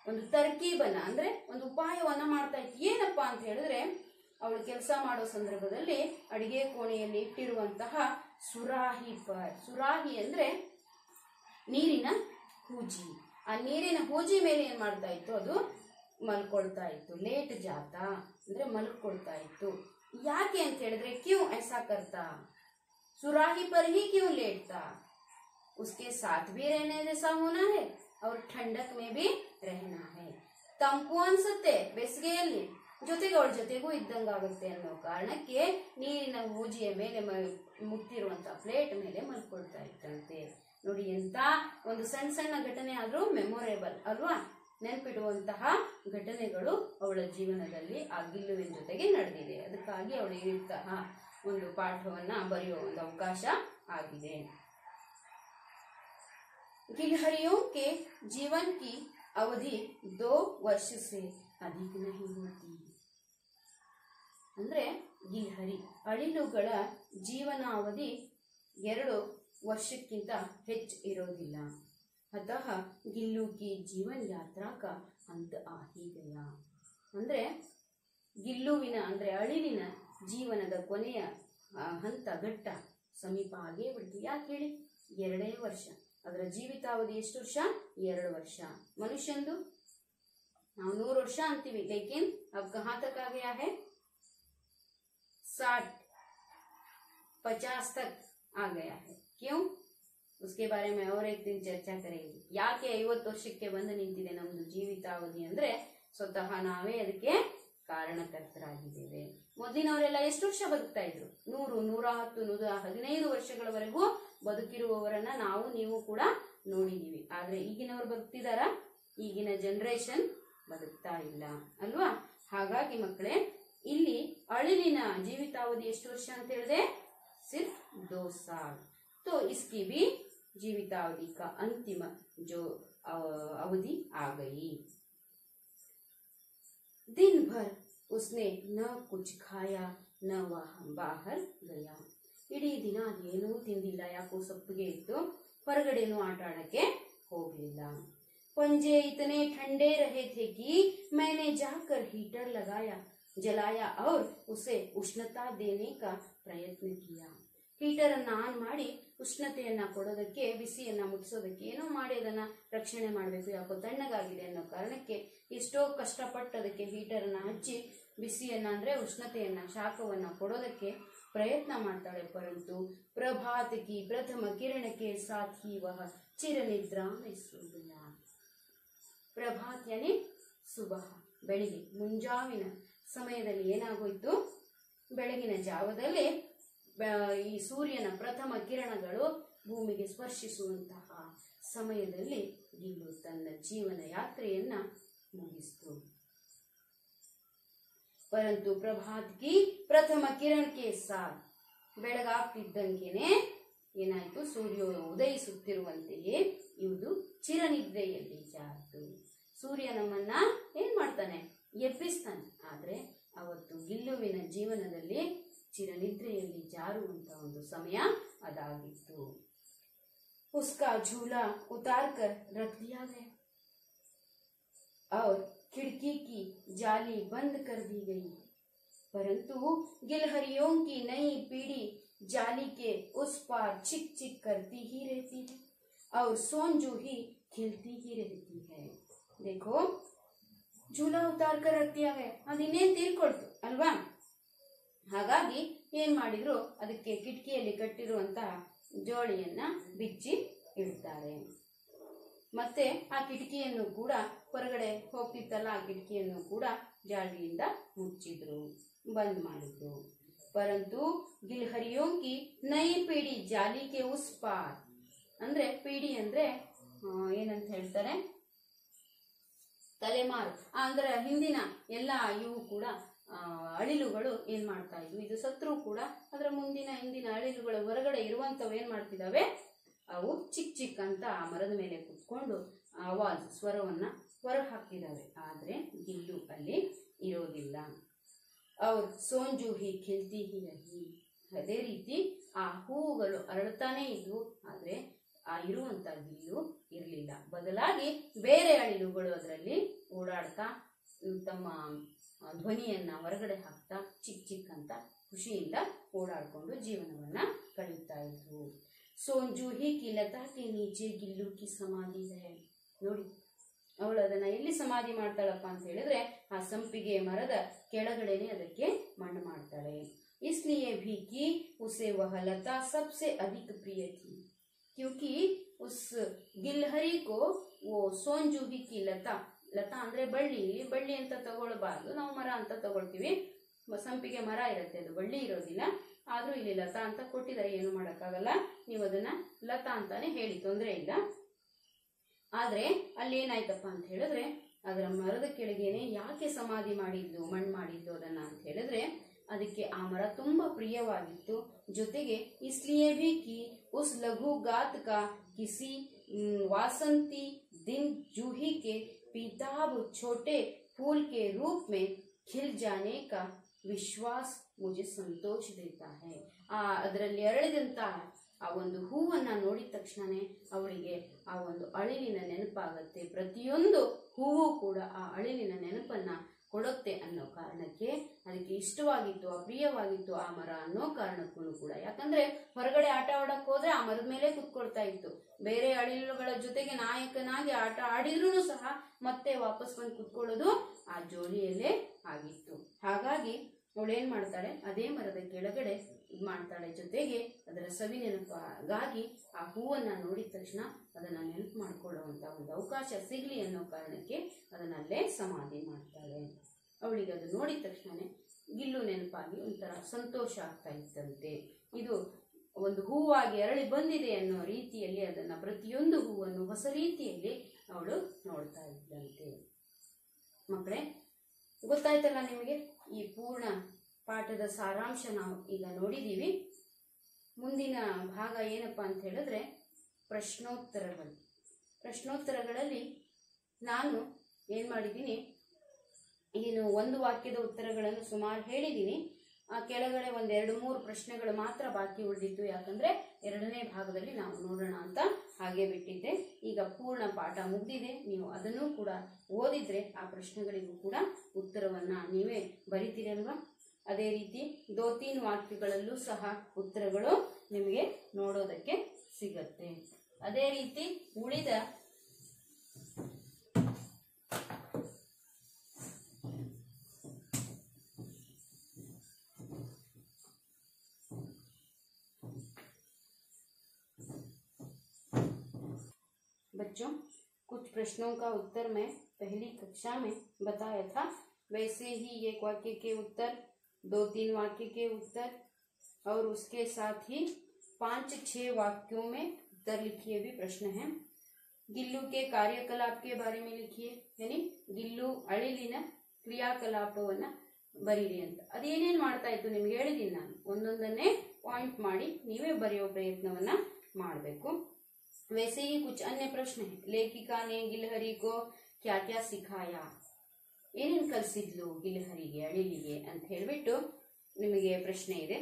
ಒಂದು ತರ್ಕೀಬನ್ನ ಅಂದ್ರೆ ಒಂದು ಉಪಾಯವನ್ನ ಮಾಡ್ತಾ ಇತ್ತು. ಏನಪ್ಪಾ ಅಂತ ಹೇಳಿದ್ರೆ ಅವಳು ಕೆಲಸ ಮಾಡೋ ಸಂದರ್ಭದಲ್ಲಿ ಅಡಿಗೆ ಕೋಣೆಯಲ್ಲಿ ಇಟ್ಟಿರುವಂತಹ ಸುರಾಹಿ ಪರ್, ಸುರಾಹಿ ಅಂದ್ರೆ ನೀರಿನ ಹೂಜಿ, ಆ ನೀರಿನ ಹೂಜಿ ಮೇಲೆ ಏನ್ ಮಾಡ್ತಾ ಇತ್ತು, ಅದು ಮಲ್ಕೊಳ್ತಾ ಇತ್ತು. ಲೇಟ್ ಜಾತ ಅಂದ್ರೆ ಮಲ್ಕೊಳ್ತಾ ಇತ್ತು. ಯಾಕೆ ಅಂತ ಹೇಳಿದ್ರೆ ಕ್ಯೂ ಐಸಾ ಕರ್ತಾ, सुराही पर ही क्यों लेटता, उसके साथ भी रहने जैसा होना है और ठंडक में भी रहना है. ತಂಪು ಅನ್ಸುತ್ತೆ ಬೇಸಿಗೆಯಲ್ಲಿ, ಜೊತೆಗೆ ಅವಳ ಜೊತೆಗೂ ಇದ್ದಂಗಾಗುತ್ತೆ ಅನ್ನೋ ಕಾರಣಕ್ಕೆ ನೀರಿನ ಹೂಜಿಯ ಮೇಲೆ ಮುಟ್ಟಿರುವಂತಹ ಪ್ಲೇಟ್ ಮೇಲೆ ಮಲ್ಕೊಳ್ತಾ ಇತ್ತಂತೆ. ನೋಡಿ ಎಂತ ಒಂದು ಸಣ್ಣ ಸಣ್ಣ ಘಟನೆ ಆದ್ರೂ ಮೆಮೊರೇಬಲ್ ಅಲ್ವಾ, ನೆನಪಿಡುವಂತಹ ಘಟನೆಗಳು ಅವಳ ಜೀವನದಲ್ಲಿ ಆ ಗಿಲ್ಲುವಿನ ಜೊತೆಗೆ ನಡೆದಿದೆ. ಅದಕ್ಕಾಗಿ ಅವಳು ಇಂತಹ ಒಂದು ಪಾಠವನ್ನ ಬರೆಯುವ ಒಂದು ಅವಕಾಶ ಆಗಿದೆ. गिलहरियों के जीवन की अवधि 2 वर्ष से अधिक नहीं होती. ಅಂದ್ರೆ ಗಿಲ್ಹರಿ ಅಳಿಲುಗಳ ಜೀವನಾವಧಿ 2 ವರ್ಷಕ್ಕಿಂತ ಹೆಚ್ಚು ಇರೋದಿಲ್ಲ. अतः गिल्लू की जीवन यात्रा का अंत आ ही गया. ಅಂದ್ರೆ ಗಿಲ್ಲುವಿನ ಅಂದ್ರೆ ಅಳಿಲಿನ ಜೀವನದ ಕೊನೆಯ ಹಂತ ಘಟ್ಟ ಸಮೀಪ ಆಗೇ ಬಿಡ್ತು. ಯಾಕೆ ಹೇಳಿ, 2 ವರ್ಷ. ಅದರ ಜೀವಿತಾವಧಿ ಎಷ್ಟು ವರ್ಷ, 2 ವರ್ಷ. ಮನುಷ್ಯಂದು ನಾವು 100 ವರ್ಷ ಅಂತೀವಿ, ಲೇಕಿನ್ अब कहाँ तक आ गया है, 60 50 तक आ गया है. क्यों, उसके बारे में और एक दिन ಚರ್ಚಾ ಕರೆಂगे. ಯಾಕೆ 50 ವರ್ಷಕ್ಕೆ ಬಂದು ನಿಂತಿದೆ ನಮ್ದು ಜೀವಿತಾವಧಿ ಅಂದ್ರೆ ಸ್ವತಃ ನಾವೇ ಅದಕ್ಕೆ ಕಾರಣಕರ್ತರಾಗಿದ್ದೇವೆ. ಮೊದಲಿನವರೆಲ್ಲ ಎಷ್ಟು ವರ್ಷ ಬದುಕ್ತಾ ಇದ್ರು, 100 110 115 ವರ್ಷಗಳವರೆಗೂ ಬದುಕಿರುವವರನ್ನ ನಾವು ನೀವು ಕೂಡ ನೋಡಿದೀವಿ. ಆದ್ರೆ ಈಗಿನವರು ಬದುಕ್ತಿದಾರ, ಈಗಿನ ಜನರೇಷನ್ ಬದುಕ್ತಾ ಇಲ್ಲ ಅಲ್ವಾ. ಹಾಗಾಗಿ ಮಕ್ಕಳೇ ಇಲ್ಲಿ ಅಳಿಲಿನ ಜೀವಿತಾವಧಿ ಎಷ್ಟು ವರ್ಷ ಅಂತ ಹೇಳಿದೆ, सिर्फ 2 साल. तो इसकी भी जीवितावधि का अंतिम जो अवधि आ गई. दिन भर उसने न कुछ खाया न बाहर गया. ಇಡೀ ದಿನ ಅದೇನೂ ತಿಂದಿಲ್ಲ, ಯಾಕೋ ಸಪ್ಪಗೆ ಇತ್ತು, ಹೊರಗಡೆನೂ ಆಟ ಆಡಕ್ಕೆ ಹೋಗಲಿಲ್ಲ. पंजे इतने ठंडे रहे थे कि मैंने जाकर हीटर जलाया और उसे उष्णता देने का प्रयत्न किया. ಹೀಟರ್ ಅನ್ನ ಆನ್ ಮಾಡಿ ಉಷ್ಣತೆಯನ್ನ ಕೊಡೋದಕ್ಕೆ, ಬಿಸಿಯನ್ನ ಮುಟ್ಟಿಸೋದಕ್ಕೆ ಏನೋ ಮಾಡಿ ಅದನ್ನ ರಕ್ಷಣೆ ಮಾಡಬೇಕು, ಯಾಕೋ ತಣ್ಣಗಾಗಿದೆ ಅನ್ನೋ ಕಾರಣಕ್ಕೆ ಎಷ್ಟೋ ಕಷ್ಟಪಟ್ಟು ಅದಕ್ಕೆ ಹೀಟರ್ ಅನ್ನ ಹಚ್ಚಿ ಬಿಸಿಯನ್ನ ಅಂದ್ರೆ ಉಷ್ಣತೆಯನ್ನ, ಶಾಖವನ್ನ ಕೊಡೋದಕ್ಕೆ ಪ್ರಯತ್ನ ಮಾಡ್ತಾಳೆ. ಪರಂತು ಪ್ರಭಾತ್ ಕಿ ಪ್ರಥಮ ಕಿರಣಕ್ಕೆ ಸಾಥಿ ವಹ ಚಿರನಿದ್ರಾ ಮೈ ಸುಬಹ. ಪ್ರಭಾತ್ ಯಾನಿ ಸುಬಹ, ಬೆಳಿಗ್ಗೆ ಮುಂಜಾವಿನ ಸಮಯದಲ್ಲಿ ಏನಾಗೋಯ್ತು, ಬೆಳಗಿನ ಜಾವದಲ್ಲಿ ಈ ಸೂರ್ಯನ ಪ್ರಥಮ ಕಿರಣಗಳು ಭೂಮಿಗೆ ಸ್ಪರ್ಶಿಸುವಂತಹ ಸಮಯದಲ್ಲಿ ಗಿಲ್ಲು ತನ್ನ ಜೀವನ ಯಾತ್ರೆಯನ್ನ ಮುಗಿಸಿತು. ಪರಂತು ಪ್ರಭಾತ್ ಕಿ ಪ್ರಥಮ ಕಿರಣಕ್ಕೆ ಸಾಥ್, ಬೆಳಗಾಗ್ತಿದ್ದಂಗೆನೆ ಏನಾಯ್ತು, ಸೂರ್ಯ ಉದಯಿಸುತ್ತಿರುವಂತೆಯೇ ಇದು ಚಿರನಿದ್ರೆಯಲ್ಲಿ ಜಾರಿತು. ಸೂರ್ಯ ನಮ್ಮನ್ನ ಏನ್ ಮಾಡ್ತಾನೆ, ಎಬ್ಬಿಸ್ತಾನೆ. ಆದ್ರೆ ಅವತ್ತು ಗಿಲ್ಲುವಿನ ಜೀವನದಲ್ಲಿ ಚಿರನಿದ್ರೆಯಲ್ಲಿ ಜಾರುವಂತ ಒಂದು ಸಮಯ ಅದಾಗಿತ್ತು. ಉಸ್ಕಾ झूला उतार कर रख दिया गया और खिड़की की जाली बंद कर दी गई, परंतु गिलहरियों की नई पीढ़ी जाली के उस पार चिक चिक करती ही रहती है और सोनजूही खिलती ही रहती है. देखो झूला उतार कर रख दिया गया, ಅದಿನ್ನೇನ್ ತೀರ್ಕೊಳ್ತು ಅಲ್ವಾ. ಹಾಗಾಗಿ ಏನ್ ಮಾಡಿದ್ರು, ಅದಕ್ಕೆ ಕಿಟಕಿಯಲ್ಲಿ ಕಟ್ಟಿರುವಂತಹ ಜೋಳಿಯನ್ನ ಬಿಚ್ಚಿ ಇಡ್ತಾರೆ. ಮತ್ತೆ ಆ ಕಿಟಕಿಯನ್ನು ಕೂಡ ಹೊರಗಡೆ ಹೋಗ್ತಿತ್ತಲ್ಲ, ಆ ಕಿಟಕಿಯನ್ನು ಕೂಡ ಜಾಳಿಯಿಂದ ಮುಚ್ಚಿದ್ರು, ಬಂದ್ ಮಾಡಿದ್ರು. ಪರಂತು ಗಿಲ್ಹರಿಯೋ ಕಿ ನೈ ಪೀಡಿ ಜಾಲಿಗೆ ಉಸ್ ಪಾರ್, ಅಂದ್ರೆ ಪೀಡಿ ಅಂದ್ರೆ ಏನಂತ ಹೇಳ್ತಾರೆ, ತಲೆಮಾರು ಅಂದ್ರೆ ಹಿಂದಿನ ಎಲ್ಲ ಇವು ಕೂಡ ಅಳಿಲುಗಳು ಏನ್ ಮಾಡ್ತಾ ಇದ್ವು, ಇದು ಸತ್ರು ಕೂಡ ಅದರ ಹಿಂದಿನ ಅಳಿಲುಗಳ ಹೊರಗಡೆ ಇರುವಂತವು ಏನ್ ಮಾಡ್ತಿದಾವೆ, ಅವು ಚಿಕ್ ಚಿಕ್ ಅಂತ ಆ ಮರದ ಮೇಲೆ ಕುತ್ಕೊಂಡು ಆವಾಜ್ ಸ್ವರವನ್ನ ಹೊರ ಹಾಕ್ತಿದಾವೆ. ಆದ್ರೆ ಗಿಲ್ಲು ಅಲ್ಲಿ ಇರೋದಿಲ್ಲ. ಅವ್ರ ಸೋಂಜೂಹಿ ಖಿಲ್ತಿ ಹಿ ರಹಿ, ಅದೇ ರೀತಿ ಆ ಹೂವುಗಳು ಅರಳ್ತಾನೆ ಇದ್ವು, ಆದ್ರೆ ಆ ಇರುವಂತ ಗಿಲ್ಲು ಇರಲಿಲ್ಲ. ಬದಲಾಗಿ ಬೇರೆ ಅಳಿಲುಗಳು ಅದರಲ್ಲಿ ಓಡಾಡ್ತಾ ತಮ್ಮ ಧ್ವನಿಯನ್ನ ಹೊರಗಡೆ ಹಾಕ್ತಾ ಚಿಕ್ ಚಿಕ್ ಅಂತ ಖುಷಿಯಿಂದ ಓಡಾಡ್ಕೊಂಡು ಜೀವನವನ್ನ ಕಳೀತಾ ಇದ್ವು. ಸೋಂಜೂಹಿ ಕಿ ಲತಾ ಕೆ ನೀಚೆ ಗಿಲ್ಲು ಕಿ ಸಮಾಧಿ ಹೈ. ನೋಡಿ, ಅವಳು ಅದನ್ನ ಎಲ್ಲಿ ಸಮಾಧಿ ಮಾಡ್ತಾಳಪ್ಪ ಅಂತ ಹೇಳಿದ್ರೆ, ಆ ಸಂಪಿಗೆ ಮರದ ಕೆಳಗಡೆನೆ ಅದಕ್ಕೆ ಮಣ್ಣು ಮಾಡ್ತಾಳೆ. इसलिए भी कि उसे वह लता सबसे अधिक प्रिय थी, क्योंकि उस गिलहरी को वो सोनजूही की लता, ಲತಾ ಅಂದ್ರೆ ಬಳ್ಳಿ ಅಂತ ತಗೊಳ್ಬಾರ್ದು, ನಾವು ಮರ ಅಂತ ತಗೊಳ್ತೀವಿ. ಸಂಪಿಗೆ ಮರ ಇರುತ್ತೆ, ಅದು ಬಳ್ಳಿ ಇರೋದಿಲ್ಲ. ಆದ್ರೂ ಇಲ್ಲಿ ಲತಾ ಅಂತ ಕೊಟ್ಟಿದ್ದಾರೆ, ಏನು ಮಾಡಕ್ಕಾಗಲ್ಲ, ನೀವು ಅದನ್ನ ಲತಾ ಅಂತಾನೆ ಹೇಳಿ, ತೊಂದರೆ ಇಲ್ಲ. ಆದ್ರೆ ಅಲ್ಲಿ ಏನಾಯ್ತಪ್ಪ ಅಂತ ಹೇಳಿದ್ರೆ, ಅದರ ಮರದ ಕೆಳಗೇನೆ ಯಾಕೆ ಸಮಾಧಿ ಮಾಡಿದ್ದು, ಮಣ್ಣು ಮಾಡಿದ್ದು ಅದನ್ನ ಅಂತ ಹೇಳಿದ್ರೆ, ಅದಕ್ಕೆ ಆ ಮರ ತುಂಬಾ ಪ್ರಿಯವಾಗಿತ್ತು. ಜೊತೆಗೆ ಇಸ್ಲಿಯೇ ಭಿ ಕಿ ಉಸ್ ಲಘು ಗಾತ್ ಕಾ ಕಿಸಿ ವಾಸಂತಿ दिन जूही के पीताब छोटे फूल के रूप में खिल जाने का विश्वास मुझे संतोष देता है. ಅದರಲ್ಲಿ ಅರಳಿದಂತ ಆ ಒಂದು ಹೂವನ್ನ ನೋಡಿದ ತಕ್ಷಣನೇ ಅವಳಿಗೆ ಆ ಒಂದು ಅಳಿಲಿನ ನೆನಪಾಗತ್ತೆ. ಪ್ರತಿಯೊಂದು ಹೂವು ಕೂಡ ಆ ಅಳಿಲಿನ ನೆನಪನ್ನ ಕೊಡುತ್ತೆ ಅನ್ನೋ ಕಾರಣಕ್ಕೆ ಅದಕ್ಕೆ ಇಷ್ಟವಾಗಿತ್ತು, ಅಪ್ರಿಯವಾಗಿತ್ತು ಆ ಮರ ಅನ್ನೋ ಕಾರಣಕ್ಕೂ ಕೂಡ. ಯಾಕಂದ್ರೆ ಹೊರಗಡೆ ಆಟ ಆಡಕ್ ಹೋದ್ರೆ ಆ ಮರದ ಮೇಲೆ ಕುತ್ಕೊಳ್ತಾ ಇತ್ತು. ಬೇರೆ ಅಳಿಲುಗಳ ಜೊತೆಗೆ ನಾಯಕನಾಗಿ ಆಟ ಆಡಿದ್ರೂ ಸಹ ಮತ್ತೆ ವಾಪಸ್ ಬಂದು ಕುತ್ಕೊಳ್ಳೋದು ಆ ಜೋಳಿಯಲ್ಲೇ ಆಗಿತ್ತು. ಹಾಗಾಗಿ ಅವಳೇನ್ ಮಾಡ್ತಾಳೆ, ಅದೇ ಮರದ ಕೆಳಗಡೆ ಇದ್ ಮಾಡ್ತಾಳೆ. ಜೊತೆಗೆ ಅದರ ಸವಿ ನೆನಪಾಗಿ ಆ ಹೂವನ್ನ ನೋಡಿದ ತಕ್ಷಣ ಅದನ್ನ ನೆನಪು ಮಾಡ್ಕೊಳ್ಳುವಂತ ಒಂದು ಅವಕಾಶ ಸಿಗ್ಲಿ ಅನ್ನೋ ಕಾರಣಕ್ಕೆ ಅದನ್ನಲ್ಲೇ ಸಮಾಧಿ ಮಾಡ್ತಾಳೆ. ಅವಳಿಗೆ ಅದು ನೋಡಿದ ತಕ್ಷಣನೇ ಗಿಲ್ಲು ನೆನಪಾಗಿ ಒಂಥರ ಸಂತೋಷ ಆಗ್ತಾ ಇತ್ತಂತೆ. ಇದು ಒಂದು ಹೂವಾಗಿ ಅರಳಿ ಬಂದಿದೆ ಅನ್ನೋ ರೀತಿಯಲ್ಲಿ ಅದನ್ನ ಪ್ರತಿಯೊಂದು ಹೂವನ್ನು ಹೊಸ ರೀತಿಯಲ್ಲಿ ಅವಳು ನೋಡ್ತಾ ಇದ್ದಂತೆ. ಮಕ್ಕಳೇ, ಗೊತ್ತಾಯ್ತಲ್ಲ ನಿಮಗೆ ಈ ಪೂರ್ಣ ಪಾಠದ ಸಾರಾಂಶ ನಾವು ಈಗ ನೋಡಿದೀವಿ. ಮುಂದಿನ ಭಾಗ ಏನಪ್ಪಾ ಅಂತ ಹೇಳಿದ್ರೆ ಪ್ರಶ್ನೋತ್ತರಗಳು. ಪ್ರಶ್ನೋತ್ತರಗಳಲ್ಲಿ ನಾನು ಏನ್ ಮಾಡಿದ್ದೀನಿ, ಏನು ಒಂದು ವಾಕ್ಯದ ಉತ್ತರಗಳನ್ನು ಸುಮಾರು ಹೇಳಿದ್ದೀನಿ. ಆ ಕೆಳಗಡೆ ಒಂದ್ 2-3 ಪ್ರಶ್ನೆಗಳು ಮಾತ್ರ ಬಾಕಿ ಉಳಿದಿತ್ತು. ಯಾಕಂದ್ರೆ 2ನೇ ಭಾಗದಲ್ಲಿ ನಾವು ನೋಡೋಣ ಅಂತ ಹಾಗೆ ಬಿಟ್ಟಿದ್ದೆ. ಈಗ ಪೂರ್ಣ ಪಾಠ ಮುಗ್ದಿದೆ. ನೀವು ಅದನ್ನು ಕೂಡ ಓದಿದ್ರೆ ಆ ಪ್ರಶ್ನೆಗಳಿಗೂ ಕೂಡ ಉತ್ತರವನ್ನ ನೀವೇ ಬರಿತೀರಲ್ವಾ. ಅದೇ ರೀತಿ 2-3 ವಾಕ್ಯಗಳಲ್ಲೂ ಸಹ ಉತ್ತರಗಳು ನಿಮಗೆ ನೋಡೋದಕ್ಕೆ ಸಿಗತ್ತೆ. ಅದೇ ರೀತಿ ಉಳಿದ बच्चों, कुछ प्रश्नों का उत्तर मैं पहली कक्षा में बताया था, वैसे ही एक वाक्य के उत्तर, 2-3 वाक्य के उत्तर और उसके साथ ही 5-6 वाक्यों में उत्तर लिखिए भी प्रश्न है. गिल्लू के कार्यकलाप के बारे में लिखिए, यानी गिल्लू अಳಿಲಿನ ಕ್ರಿಯಾಕಲಾಪವನ್ನ ಬರೀರಿ ಅಂತ. ಅದೇನೇನ್ ಮಾಡ್ತಾ ಇತ್ತು ನಿಮ್ಗೆ ಹೇಳಿದೀನಿ ನಾನು. ಒಂದೊಂದನ್ನೇ ಪಾಯಿಂಟ್ ಮಾಡಿ ನೀವೇ ಬರೆಯೋ ಪ್ರಯತ್ನವನ್ನ ಮಾಡಬೇಕು. वैसे ही कुछ अन्य प्रश्न है. लेखिका ने गिलहरी को क्या क्या सिखाया, ಏನೇನು ಕಲಿಸಿದ್ಲು ಗಿಲಹರಿಗೆ ಅಳಿಲಿಗೆ ಅಂತ ಹೇಳ್ಬಿಟ್ಟು ನಿಮಗೆ ಪ್ರಶ್ನೆ ಇದೆ.